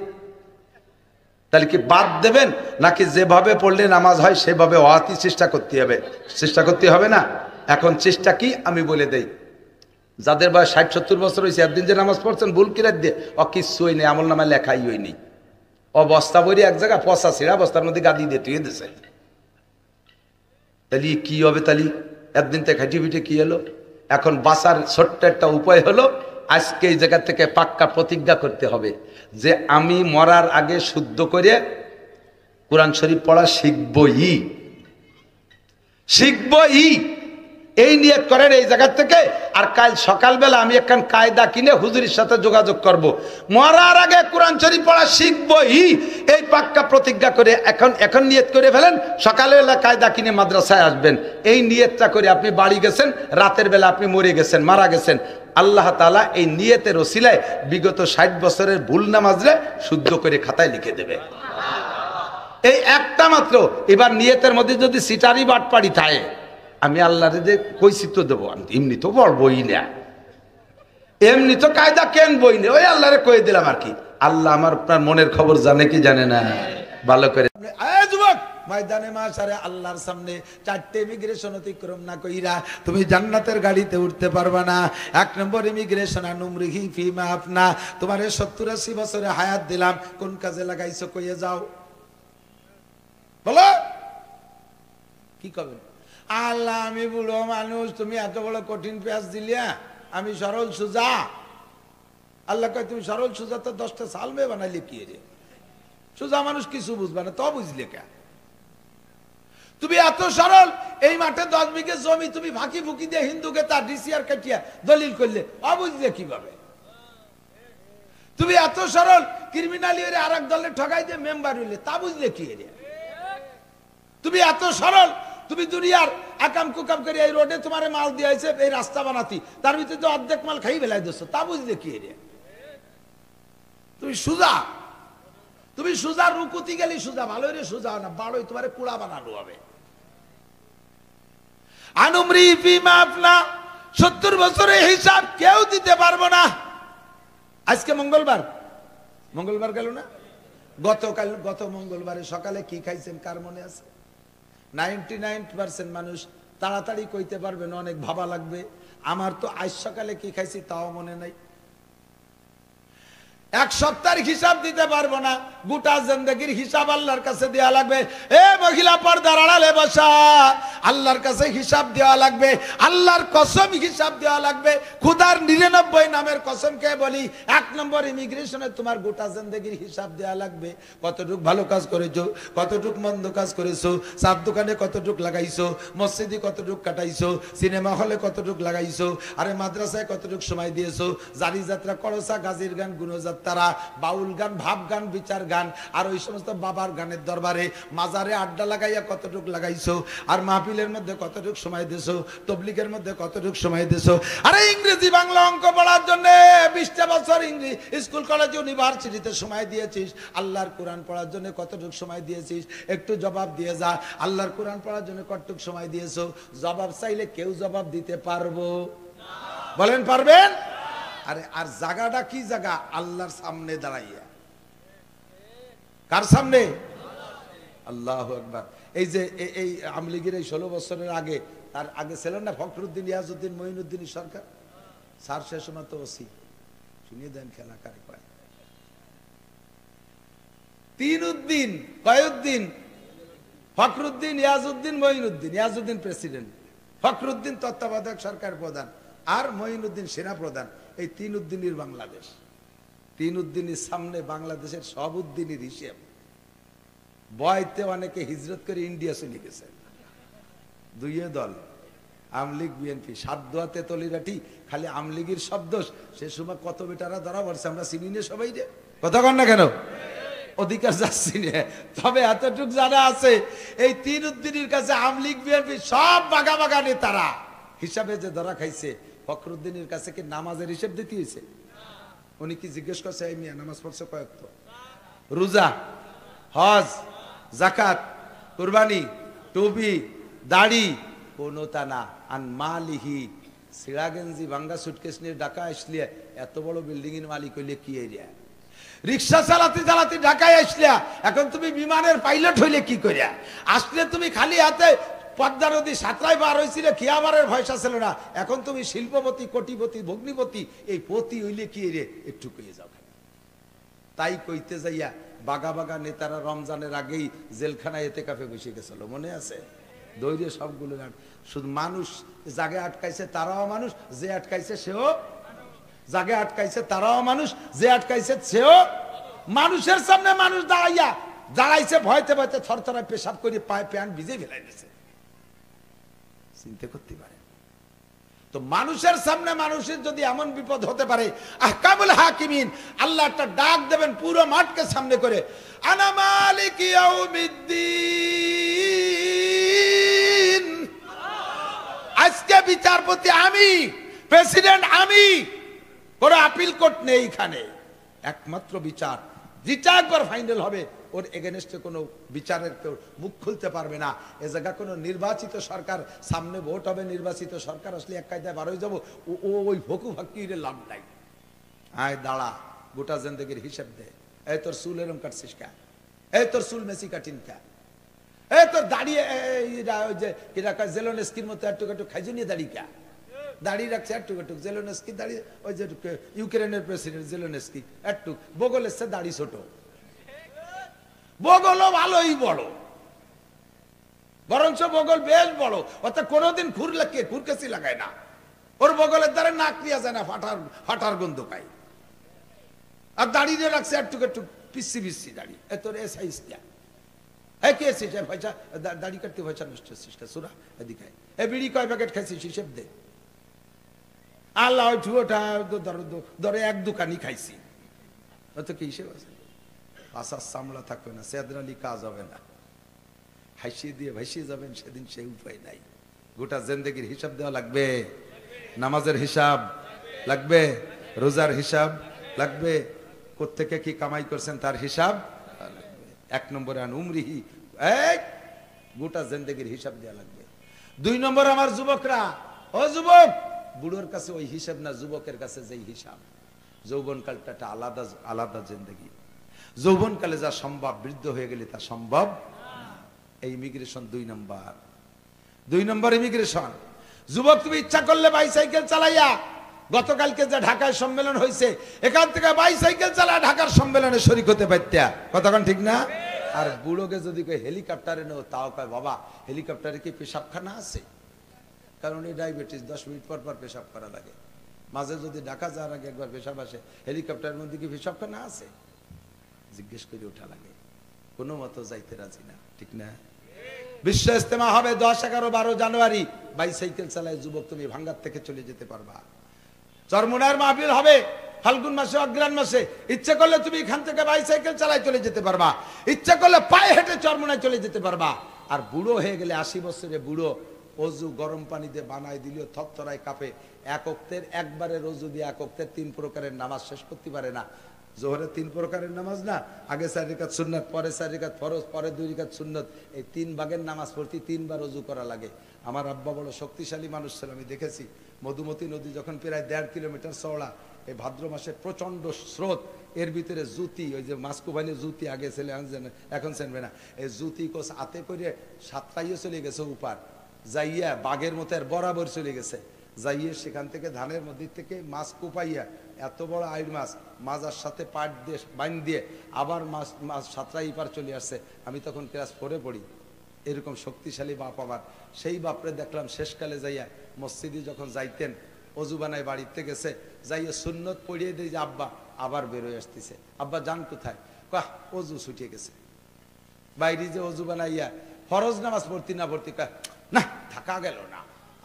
তাহলে কি বাদ দেবেন, নাকি যেভাবে পড়লে নামাজ হয় সেভাবে হওয়াতে চেষ্টা করতে হবে? চেষ্টা করতে হবে না? এখন চেষ্টা কি আমি বলে দেই। যাদের বয়স 60-70 বছর হয়েছে, একদিন যে নামাজ পড়ছেন ভুল কিরাত দিয়ে, কিচ্ছু হয়নি, আমল নামায় লেখাই হয়নি। বস্তা বই এক জায়গায় পচা ছিঁড়া বস্তার মধ্যে গাদি দিয়ে তুই দিছে। তাহলে কি হবে? তাহলে একদিন থেকে খাটি পিঠে কি হলো? এখন বাঁচার ছোট্ট একটা উপায় হলো, আজকে এই জায়গা থেকে পাক্কা প্রতিজ্ঞা করতে হবে যে আমি মরার আগে শুদ্ধ করে কোরআন শরীফ পড়া শিখবই। এই নিয়ত করেন এই জায়গা থেকে। আর কাল সকালবেলা আমি একখান কায়দা কিনে হুজুরের সাথে যোগাযোগ করব, মরার আগে কোরআন শরীফ পড়া শিখবই। এই পাক্কা প্রতিজ্ঞা করে এখন নিয়ত করে ফেলেন। সকালবেলা কায়দা কিনে মাদ্রাসায় আসবেন। এই নিয়তটা করে আপনি বাড়ি গেছেন, রাতের বেলা আপনি মরে গেছেন, মারা গেছেন। আল্লাহ তাআলা এই নিয়তের ওসিলায় বিগত 60 বছরের ভুল নামাজরে শুদ্ধ করে খাতায় লিখে দেবে। এই একটা মাত্র। এবার নিয়তের মধ্যে যদি সিটারি বাটপাড়ি থাকে, আমি আল্লাহরে যে কইছি তো দেবো, এমনি তো পড়বই না, এমনি তো কায়দা কেন বই না, ওই আল্লাহরে কয়ে দিলাম আর কি। আল্লাহ আমার আপনার মনের খবর জানে কি জানে না? ভালো করে যুবক ময়দানে মাশারে আল্লাহর সামনে 4টে ইমিগ্রেশন অতিক্রম না কইরা তুমি জান্নাতের গাড়িতে উঠতে পারবা না। 1 নম্বর ইমিগ্রেশন আনুমরিহি ফিমা আপনা, তোমারে 70-80 বছরে হায়াত দিলাম, কোন কাজে লাগাইছো কইয়ে যাও, বলো কি কবে? আল্লাহ আমি বুড়ো মানুষ, তুমি এত বড় কঠিন পেঁয়াজ দিলিয়া, আমি সরল সুজা। আল্লাহ কয় তুমি সরল সুজা তো 10টা সালমে বানাইলে কি রে, সুজা মানুষ কিছু বুঝবে না, তো বুঝলে কে? তুমি এত সরল, এই মাঠে 10 বিঘে জমি তুমি ফাঁকি ফুকি দিয়ে হিন্দুকে তার ডিসিআর কাটিয়া দলিল করলে, অবুঝলে কিভাবে? তুমি এত সরল, ক্রিমিনালি হয়ে আরেক দলে ঠকাই দিয়ে মেম্বার হইলে, তা বুঝলে কি রে? তুমি এত সরল, তুমি দুনিয়ার আকাম কুকাম করে এই রোডে তোমার মাল দিয়ে হয়েছে, এই রাস্তা বানাতি, তার ভিতরে অর্ধেক মাল খাই বেলায় দিচ্ছ, তা বুঝলে কি রে? তুমি সুজা, তুমি সুজা, রুকুতি গেলি সুজা, ভালো রে সুজা না, বাড়োই তোমার কুড়া বানানো হবে। আনুমরি ফিমা আপনা, 70 বছরের হিসাব কেউ দিতে পারবো না। আজকে মঙ্গলবার, মঙ্গলবার গেল না, গত মঙ্গলবারে সকালে কি খাইছেন কার মনে আছে? 99% মানুষ তাড়াতাড়ি কইতে পারবেন, অনেক ভাবা লাগবে। আমার তো আজ সকালে কি খাইছি তাও মনে নাই। 1 সপ্তাহের হিসাব দিতে পারবো না, গোটা জিন্দেগির হিসাব আল্লাহর কাছে দেওয়া লাগবে। এ মহিলা পর্দার আড়ালে বসা, আল্লাহর কাছে হিসাব দেওয়া লাগবে, আল্লাহর কসম হিসাব দেওয়া লাগবে। খুদার 99 নামের কসমকে বলি, 1 নম্বর ইমিগ্রেশনে তোমার গোটা জিন্দেগির হিসাব দেওয়া লাগবে। কতটুক ভালো কাজ করেছো, কতটুক মন্দ কাজ করেছো, চার দোকানে কতটুক লাগাইছো, মসজিদে কতটুক কাটাইছো, সিনেমা হলে কতটুক লাগাইছো, আরে মাদ্রাসায় কতটুক সময় দিয়েছো, জারি যাত্রা, করসা, গাজির গান, গুণযাত্রা, তারা বাউল গান, ভাব গান, বিচার গান, আর ওই সমস্ত বাবার গানের দরবারে মাজারে আড্ডা লাগাইয়া কতটুক লাগাইছো, আর মাহফিলের মধ্যে কতটুক সময় দিছো, তবলিগের মধ্যে কতটুক সময় দিছো। আরে ইংরেজি বাংলা অঙ্ক পড়ার জন্য 20টা বছর ইংরেজি স্কুল কলেজ ইউনিভার্সিটিতে সময় দিয়েছিস, আল্লাহর কোরআন পড়ার জন্য কতটুক সময় দিয়েছিস, একটু জবাব দিয়ে যা। আল্লাহর কোরআন পড়ার জন্য কতটুক সময় দিয়েছো? জবাব চাইলে কেউ জবাব দিতে পারবো? বলেন পারবেন? আরে আর জায়গাটা কি জায়গা? আল্লাহর সামনে দাঁড়াইয়া। কার সামনে? আল্লাহু আকবার। এই যে এই আমলিগির এই 16 বছরের আগে, তার আগে ছিলেন না ফখরুদ্দিন, ইয়াজউদ্দিন, মঈনুদ্দিন সরকার, স্যার শেষ সময় তো ওসি, শুনিয়ে দেন খেলা কারে কয়। 3 উদ্দিন, কয়উদ্দিন? ফখরুদ্দিন, ইয়াজউদ্দিন, মঈনুদ্দিন। ইয়াজউদ্দিন প্রেসিডেন্ট, ফখরুদ্দিন তত্ত্বাবধায়ক সরকার প্রধান, আর মঈনুদ্দিন সেনা প্রধান। এই 3 উদ্দিনের বাংলাদেশ। 3 উদ্দিনের সামনে বাংলাদেশের সব উদ্দিনের হিসেব। বয়তে অনেকে হিজরত করে ইন্ডিয়া চলে গেছে। 2 দল, আমলিগ, বিএনপি, 7 দোয়াতে তলিরাটি, খালি আমলিগের শব্দ। সে সময় কত বেটারা ধরা পড়ছে, আমরা চিনি না সবাই রে, কথা কন না কেন? অধিকার যাচ্ছি না, তবে এতটুক জানা আছে, এই 3 উদ্দিনের কাছে আমলিগ, বিএনপি সব বাগা বাগা নেতারা হিসাবে যে ধরা খাইছে। ফখরুদ্দিনের কাছে কি নামাজের হিসেব দিতে হয়েছে? উনি কি জিজ্ঞেস করছে, এই মিয়া নামাজ পড়ছে কয়েকটা, রোজা, হজ, যাকাত, কুরবানি, টুপি, দাড়ি, কোনটা না। আন মালিহি, সিরাগঞ্জি ভাঙ্গা সুটকেস নিয়ে ঢাকা আসলে, এত বড় বিল্ডিং এর মালিক হইলে কি এরিয়া? রিক্সা চালাতে চালাতে ঢাকায় আসলে, এখন তুমি বিমানের পাইলট হইলে কি করিয়া? আসলে তুমি খালি হাতে পদ্মা নদী সাঁতরাই বার হয়েছিল, খিয়াবারের ভয়সা ছিল না। এখন তুমি শিল্পপতি, কোটিপতি, ভগ্নিপতি, এই পতি হইলে কি রে? একটু কইয়ে যাও। তাই কইতে যাইয়া বাগা বাগা নেতারা রমজানের আগেই জেলখানায় এতেকাফে বসে গেছিল, মনে আছে? দৈর্য সবগুলো গান। শুধু মানুষ জাগে আটকাইছে তারাও মানুষ, যে আটকাইছে সেও, জাগে আটকাইছে তারাও মানুষ, যে আটকাইছে সেও। মানুষের সামনে মানুষ দাঁড়াইছে ভয়তে ভয়তে, থরথরায় পেশাব করে পায়ে প্যান্ট ভিজে ফেলাই দিয়েছে। চিন্তা করতে পারে তো, মানুষের সামনে মানুষের যদি এমন বিপদ হতে পারে, আহকামুল হাকিমিন, আল্লাহ একটা ডাক দেবেন পুরো মাঠকে সামনে করে, আনা মালিক ইয়াউমিদ্দিন, আজকে বিচারপতি আমি, প্রেসিডেন্ট আমি, কোনো আপিল কোর্ট নেই এখানে, একমাত্র বিচার, যেটা একবার ফাইনাল হবে ওর এগেনস্টে কোনো বিচারের কেউ মুখ খুলতে পারবে না। এ জায়গা কোনো নির্বাচিত সরকার, সামনে ভোট হবে, নির্বাচিত সরকার আসলে এক কায়দায় বার হয়ে যাবো, ওই ভকু ভাক্কির লাভ নাই। আয় দাঁড়া, গোটা জিন্দেগির হিসাব দে। এই তোর চুল এরম কাটছিস কা? এই তোর চুল মেসি কাটিন কা? এই তো দাঁড়িয়ে ওই যে কিরা কয় জেলোনেস্কির মতো একটু একটু খাইজু নিয়ে দাঁড়িয়ে কা দাঁড়িয়ে রাখছে একটু একটু জেলোনেস্কি দাঁড়িয়ে ওই যে ইউক্রেনের প্রেসিডেন্ট জেলোনেস্কি একটু বগল এসছে দাড়ি ছোট বগলও ভালোই বড় বরঞ্চ বগল বেশ বড় অর্থাৎ কোনোদিন খুরকাছি লাগায় না ওর বগলের দ্বারা নাক নিয়ে যায় না ফাটার গন্ধ পাই আর দাঁড়িয়ে রাখছে একটু একটু পিসি পিসি দাঁড়িয়ে তোর এ সাইজ কে হ্যাঁ কে এসেছে পয়সা দাড়ি কাটতে পয়সা নষ্ট হচ্ছিস সুরা এদিকে এ বিড়ি কয় প্যাকেট খাইছিস হিসেব দে আল্লাহ ওটা ধরে এক দোকানই খাইছি তো কি হিসেব আছে আশার সামলা থাকবে না সেদরালি কাজ হবে না হাসিয়ে দিয়ে ভাসিয়ে যাবেন সেদিন সেই উপায় নাই গোটা জিন্দেগির হিসাব দেওয়া লাগবে নামাজের হিসাব লাগবে রোজার হিসাব লাগবে কোত্থেকে কি কামাই করছেন তার হিসাব এক নম্বরে আন উমরিহি গোটা জিন্দেগির হিসাব দেওয়া লাগবে 2 নম্বর আমার যুবকরা ও যুবক বুড়োর কাছে ওই হিসাব না যুবকের কাছে যেই হিসাব যৌবনকালটা একটা আলাদা আলাদা জিন্দেগি যৌবনকালে যা সম্ভব বৃদ্ধ হয়ে গেলে তা সম্ভব এই ইমিগ্রেশন 2 নম্বর ইমিগ্রেশন যুবক তুমি ইচ্ছা করলে বাইসাইকেল চালাইয়া গতকালকে যে ঢাকায় সম্মেলন হয়েছে এখান থেকে বাইসাইকেল চালায় ঢাকার সম্মেলনে শরীক হতে পারতা কতক্ষণ ঠিক না আর বুড়োকে যদি হেলিকপ্টারে নেও তাও কয় বাবা হেলিকপ্টারে কি পেশাবখানা আছে কারণ এই ডায়াবেটিস 10 মিনিট পর পর পেশাব করা লাগে মাঝে যদি ঢাকা যাওয়ার আগে একবার পেশাব আসে হেলিকপ্টারের মধ্যে কি পেশাবখানা আছে জিজ্ঞেস করে ওঠা লাগে কোনো মতো যাইতে রাজি না ঠিক না বিশ্ব ইজতেমা হবে 10, 11, 12 জানুয়ারি বাইসাইকেল চালায় যুবক তুমি ভাঙ্গার থেকে চলে যেতে পারবা চরমুনার মাহফিল হবে ফাল্গুন মাসে অগ্রহায়ণ মাসে ইচ্ছা করলে তুমি এখান থেকে বাইসাইকেল চালায় চলে যেতে পারবা ইচ্ছা করলে পায়ে হেঁটে চরমুনায় চলে যেতে পারবা আর বুড়ো হয়ে গেলে 80 বছরে বুড়ো অজু গরম পানি দিয়ে বানায় দিলেও থরথরায় কাঁপে এক ওয়াক্তের একবারের অজু দিয়ে এক ওয়াক্তের 3 প্রকারের নামাজ শেষ করতে পারে না জোহরে 3 প্রকারের নামাজ না আগে 4 রাকাত সুন্নাত পরে 4 রাকাত ফরজ পরে 2 রাকাত সুন্নাত এই 3 ভাগের নামাজ পড়তে 3 বার ওযু করা লাগে আমার আব্বা বড় শক্তিশালী মানুষ ছিল আমি দেখেছি মধুমতি নদী যখন প্রায় 1.5 কিলোমিটার চওড়া এই ভাদ্র মাসে প্রচন্ড স্রোত এর ভিতরে জুতি ওই যে মাস্কুবাইলে জুতি আগে ছেলে এখন চেনবে না এই জুতি কোস হাতে করে সাতটাইয়ে চলে গেছে উপার যাইয়া বাঘের মতো আর বরাবর চলে গেছে যাইয়ে সেখান থেকে ধানের মধ্যে থেকে মাছ কুপাইয়া এত বড় আইড় মাছ মাজার সাথে পাট দিয়ে বাইন দিয়ে আবার মাছ সাতটা ইপার চলে আসছে আমি তখন ক্লাস 4-এ পড়ি এরকম শক্তিশালী বাপ আমার সেই বাপরে দেখলাম শেষকালে যাইয়া মসজিদে যখন যাইতেন অজু বানায় বাড়িতে গেছে যাইয়া সুন্নত পড়িয়ে দিয়ে যে আব্বা আবার বেরোয় আসতেছে আব্বা যান কোথায় কাহ অজু ছুটিয়ে গেছে বাইরে যে অজু বানাইয়া ফরজ নামাজ পড়তি না পড়তি কাহ না থাকা গেল না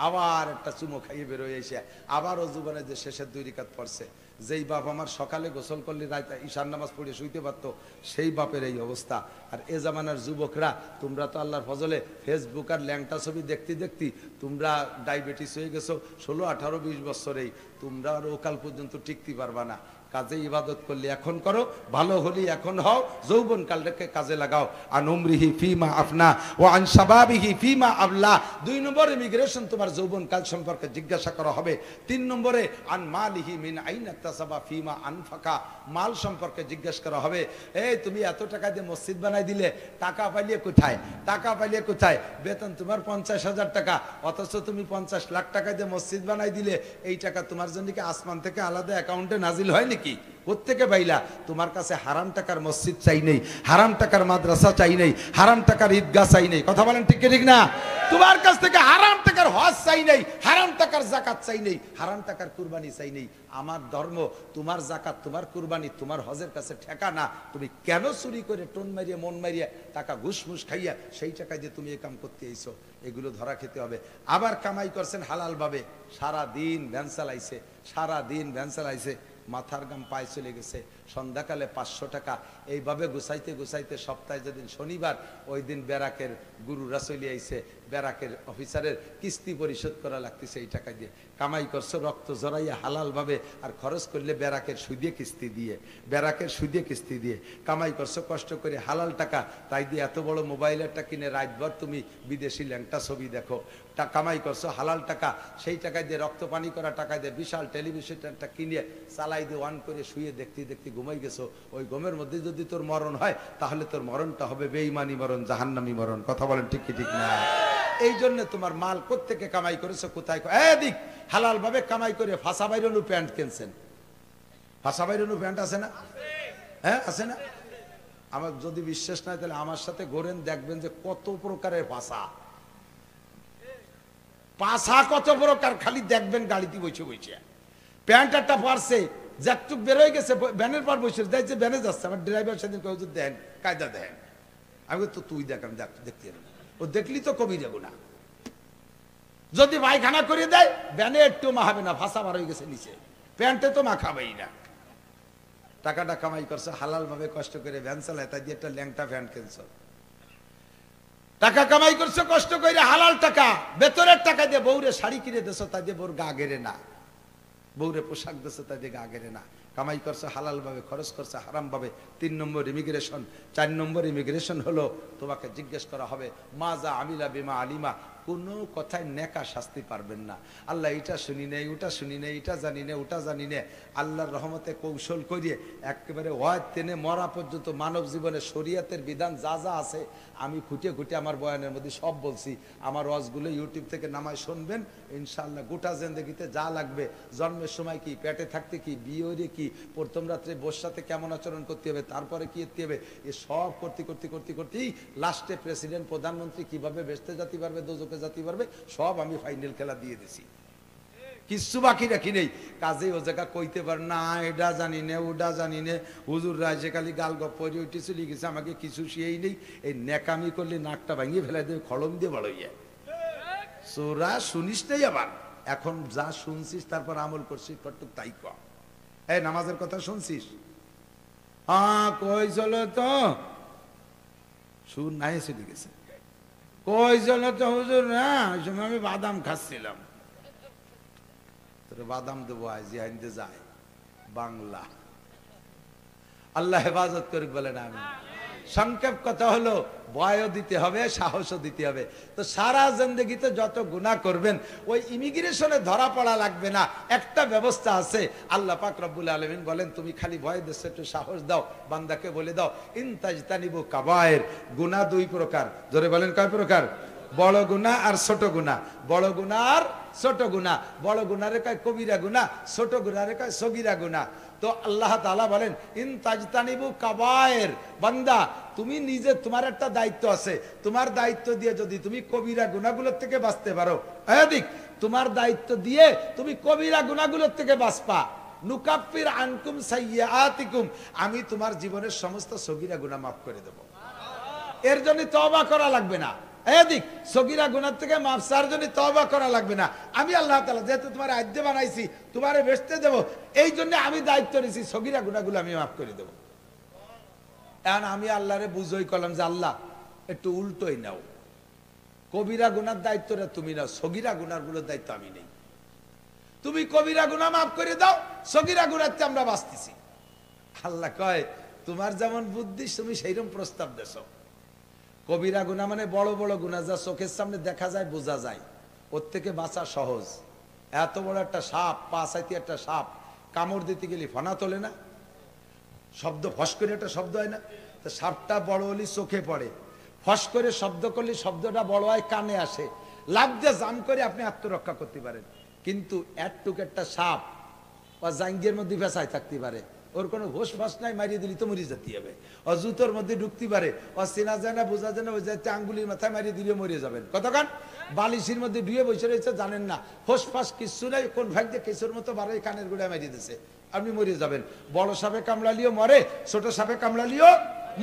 আবার একটা চুমো খাইয়ে বেরোয় এসে আবার অজু বানায় যে শেষের 2 রাকাত পড়ছে যেই বাপ আমার সকালে গোসল করলে রাত ঈশার নামাজ পড়ে শুইতে পারতো সেই বাপের এই অবস্থা আর এ জামানার যুবকরা তোমরা তো আল্লাহর ফজলে ফেসবুক আর ল্যাংটা ছবি দেখতে দেখতে তোমরা ডায়াবেটিস হয়ে গেছো 16, 18, 20 বছরেই তোমরা আর ওকাল পর্যন্ত টিকতে পারবা না কাজে ইবাদত করলে এখন করো ভালো হলি এখন হও যৌবন কালটাকে কাজে লাগাও আন উমরিহি ফিমা আফনা ওয়া আন শাবাবিহি ফিমা আবলা 2 নম্বরে ইমিগ্রেশন তোমার যৌবন কাল সম্পর্কে জিজ্ঞাসা করা হবে 3 নম্বরে আন মালিহি মিন আইনা তাসাবা ফিমা আনফাকা মাল সম্পর্কে জিজ্ঞাসা করা হবে এই তুমি এত টাকা দিয়ে মসজিদ বানাই দিলে টাকা পাইলে কোথায় বেতন তোমার 50,000 টাকা অথচ তুমি 50 লাখ টাকা দিয়ে মসজিদ বানাই দিলে এই টাকা তোমার জন্য কি আসমান থেকে আলাদা অ্যাকাউন্টে নাজিল হয় নাকি কোত্থেকে বাইলা তোমার কাছে হারাম টাকার মসজিদ চাই নেই হারাম টাকার মাদ্রাসা চাই নেই হারাম টাকার ঈদগাহ চাই নেই কথা বলেন ঠিক ঠিক না তোমার কাছ থেকে হারাম টাকার হজ চাই নেই হারাম টাকার যাকাত চাই নেই হারাম টাকার কুরবানি চাই নেই আমার ধর্ম তোমার যাকাত তোমার কুরবানি তোমার হজের কাছে ঠেকানা তুমি কেন চুরি করে টোন মারিয়ে মন মারিয়ে টাকা ঘুষমুষ খাইয়া সেই টাকা দিয়ে তুমি এই কাম করতে আইছো এগুলো ধরা খেতে হবে আবার কামাই করছেন হালাল ভাবে সারা দিন ভ্যান চালাইছে মাথার গাম পায়ে চলে গেছে সন্ধ্যাকালে 500 টাকা এইভাবে গুছাইতে গুছাইতে সপ্তাহে যেদিন শনিবার ওই দিন ব্যারাকের গুরুরা চলে আইছে ব্যারাকের অফিসারের কিস্তি পরিশোধ করা লাগতেছে এই টাকা দিয়ে কামাই করছো রক্ত জড়াইয়া হালাল ভাবে আর খরচ করলে ব্যারাকের সুদে কিস্তি দিয়ে কামাই করছো কষ্ট করে হালাল টাকা তাই দিয়ে এত বড় মোবাইলেরটা কিনে রাতভর তুমি বিদেশি ল্যাংটা ছবি দেখো কামাই করছো হালাল টাকা সেই টাকা দিয়ে রক্ত পানি করা টাকা দিয়ে বিশাল টেলিভিশনটা কিনে চালাই দিয়ে অন করে শুয়ে দেখতে দেখতে ঘুমাই গেছো, ওই ঘুমের মধ্যে যদি তোর মরণ হয় তাহলে তোর মরণটা হবে বেঈমানি মরণ, জাহান্নামী মরণ। কথা বলেন ঠিক কি ঠিক না? এই জন্য তোমার মাল কোত্থেকে কামাই করেছো, কোথায় এদিক হালাল ভাবে কামাই করে ফাঁসা বাইরনু প্যান্ট কিনছেন। ফাঁসা বাইরনু প্যান্ট আছে না? হ্যাঁ আছে না? আমার যদি বিশ্বাস নাই তাহলে আমার সাথে ঘোরেন, দেখবেন যে কত প্রকারের ভাষা, পাশা কত প্রকার, খালি দেখবেন গাড়িতে বসে বসে। প্যান্ট একটা পারছে জ্যাকটুক বেরোয় গেছে, ভ্যানের পর বসে যাইছে, ভ্যানে যাচ্ছে। আমার ড্রাইভার সেদিন কেউ দেন কায়দা দেন, আমি তো তুই দেখ, আমি দেখতে না, ও দেখলি তো কবিরা গুনাহ। যদি পায়খানা করে দেয় ভ্যানে একটু মাখাবে না, ভাষা বার হয়ে গেছে নিচে, প্যান্টে তো মাখাবেই না। টাকাটা কামাই করছে হালাল ভাবে, কষ্ট করে ভ্যান চালায়, তাই দিয়ে একটা ল্যাংটা ভ্যান কিনছো। টাকা কামাই করছো কষ্ট করে হালাল টাকা, বেতনের টাকা দিয়ে বউরে শাড়ি কিনে দেছো, তাই দিয়ে বউর গা গেরে না, বউরে পোশাক দেছো, তাই দিয়ে গা গেরে না। কামাই করছো হালাল ভাবে, খরচ করছো হারাম ভাবে। 3 নম্বর ইমিগ্রেশন। 4 নম্বর ইমিগ্রেশন হলো তোমাকে জিজ্ঞেস করা হবে মাজা আমিলা বিমা আলিমা, কোনো কথায় নেকা শাস্তি পারবেন না। আল্লাহ এটা শুনি নেই, ওটা শুনি নেই, এটা জানি না, ওটা জানি না। আল্লাহর রহমতে কৌশল করিয়ে একেবারে ওয়াজ টেনে মরা পর্যন্ত মানব জীবনে শরীয়তের বিধান যা যা আছে আমি খুঁটে খুঁটে আমার বয়ানের মধ্যে সব বলছি। আমার ওয়াজগুলো ইউটিউব থেকে নামায় শুনবেন ইনশাআল্লাহ। গোটা জিন্দেগিতে যা লাগবে, জন্মের সময় কি, পেটে থাকতে কি, বিয়ে কি, প্রথম রাত্রে বোর সাথে কেমন আচরণ করতে হবে, তারপরে কি করতে হবে, এ সব করতে করতে করতে করতেই লাস্টে প্রেসিডেন্ট প্রধানমন্ত্রী কিভাবে বেসতে যেতে পারবে, দোজখে যেতে পারবে, সব আমি ফাইনাল খেলা দিয়ে দিছি, কিচ্ছু বাকি রাখি নেই। কাজে ও জায়গা কইতে পার না এটা জানি না, ওটা জানি না, হুজুর রাজে খালি গাল গপ করে উঠে চলে গেছে, আমাকে কিছু শিয়েই নেই। এই নেকামি করলে নাকটা ভাঙিয়ে ফেলাই দেবে, খড়ম দিয়ে বড় ইয়ে। সোরা শুনিস নেই আবার, এখন যা শুনছিস তারপর আমল করছিস, কটুক তাই কম। এই নামাজের কথা শুনছিস? হ্যাঁ কই চলো তো, সুর নাই চলে গেছে, কই চলো তো হুজুর, না ওই সময় আমি বাদাম খাচ্ছিলাম। তোর বাদাম দেবো আজ আনতে যায় বাংলা। আল্লাহ হেফাজত করে বলেন আমি। সংক্ষেপ কথা হলো ভয়ও দিতে হবে, সাহসও দিতে হবে। তো সারা জিন্দেগিতে যত গুনাহ করবেন ওই ইমিগ্রেশনে ধরা পড়া লাগবে না, একটা ব্যবস্থা আছে। আল্লাহ পাক রব্বুল আলামিন বলেন তুমি খালি ভয় দেশে একটু সাহস দাও, বান্দাকে বলে দাও ইনতাজতানিবু কাবায়ের। গুনাহ 2 প্রকার, জোরে বলেন কয় প্রকার? বড় গুনাহ আর ছোট গুনাহ। বড় গুনাহ আর ছোট গুনাহ। বড় গুনাহরে কয় কবিরা গুনাহ, ছোট গুনাহরে কয় সগীরা গুনাহ। তো আল্লাহ তাআলা বলেন ইনতাজতানিবু কাবায়ের। বান্দা তুমি নিজে, তোমার একটা দায়িত্ব আছে, তোমার দায়িত্ব দিয়ে যদি তুমি কবিরা গুনাহগুলোর থেকে বাঁচতে পারো, এদিক তোমার দায়িত্ব দিয়ে তুমি কবিরা গুনাহগুলোর থেকে বাঁচবা। নুকাফির আনকুম সাইয়্যাতিকুম, আমি তোমার জীবনের সমস্ত সগীরা গুনাহ মাফ করে দেব। এর জন্য তওবা করা লাগবে না। এদিক সগীরা গুনাহ থেকে মাফ চাওয়ার জন্য তওবা করা লাগবে না। আমি আল্লাহ তাআলা যেহেতু তোমার আদ্য বানাইছি, তোমারে বেচতে দেব, এই জন্য আমি দায়িত্ব নিয়েছি সগীরা গুনাহগুলো আমি মাফ করে দেব। এখন আমি আল্লাহরে বুঝই করলাম যে আল্লাহ একটু উল্টোই নাও, কবিরা গুনার দায়িত্বটা তুমি নাও, সগীরা গুনাহগুলোর দায়িত্ব আমি নেই। তুমি কবিরা গুনাহ মাফ করে দাও, সগীরা গুনাহতে আমরা বাঁচতেছি। আল্লাহ কয় তোমার যেমন বুদ্ধি তুমি সেইরকম প্রস্তাব দেছো। কবিরা গুনাহ মানে বড় বড় গুনাহ যা চোখের সামনে দেখা যায়, বোঝা যায়, ওর থেকে বাঁচা সহজ। এত বড় একটা সাপ, 5 হাতি একটা সাপ, কামড় দিতে গেলে ফনা তোলে না, শব্দ ফস করে একটা শব্দ হয় না? তো সাপটা বড় হলে চোখে পড়ে, ফস করে শব্দ করলে শব্দটা বড় হয়, কানে আসে, লাফ দিয়ে জাম করে আপনি আত্মরক্ষা করতে পারেন। কিন্তু এতটুকু একটা সাপ বা জাঙ্গির মধ্যে ফেসায় থাকতে পারে, ওর কোনো হোশ ফাঁস নাই, মারিয়ে দিলি তো মরে যেতে হবে। ও জুতোর মধ্যে ঢুকতে পারে, ও চেনা যায় না, বোঝা যায় না, ওই যাতে আঙ্গুলির মাথায় মারিয়ে দিলে মরে যাবেন। কতক্ষণ বালিশের মধ্যে ডুয়ে বসে রয়েছে, জানেন না, হোশ ফাঁস কিচ্ছু নাই, কোন ভাগ দিয়ে কেঁচোর মতো বাড়াই কানের গোড়ায় মারিয়ে দিচ্ছে, আপনি মরে যাবেন। বড় সাপে কামড়ালিও মরে, ছোট সাপে কামড়ালিও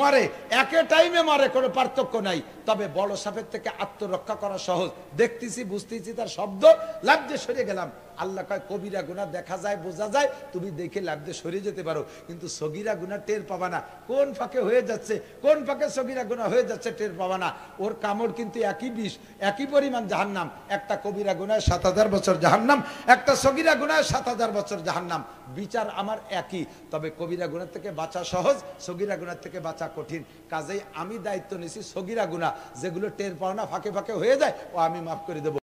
মরে, একে টাইমে মরে, কোনো পার্থক্য নাই। তবে বড় সাপের থেকে আত্মরক্ষা করা সহজ। দেখতেছি, বুঝতেছি তার শব্দ, লাফ দিয়ে সরে গেলাম। আল্লাহ কয় কবিরা গুনাহ দেখা যায়, বোঝা যায়, তুমি দেখে লাফ দিয়ে সরে যেতে পারো, কিন্তু সগীরা গুনাহ টের পাবা না। কোন ফাঁকে হয়ে যাচ্ছে, কোন ফাঁকে সগীরা গুনাহ হয়ে যাচ্ছে টের পাবা না। ওর কামড় কিন্তু একই বিষ, একই পরিমাণ জাহান্নাম। একটা কবিরা গুনায় 7000 বছর জাহান্নাম, একটা সগীরা গুনায় 7000 বছর জাহান্নাম। বিচার আমার একই, তবে কবিরা গুনাহ থেকে বাঁচা সহজ, সগীরা গুনাহ থেকে বাঁচা কঠিন। কাজেই আমি দায়িত্ব নিছি সগীরা গুনাহ যেগুলো টের পাও না, ফাঁকে ফাঁকে হয়ে যায়, ও আমি মাফ করে দেব।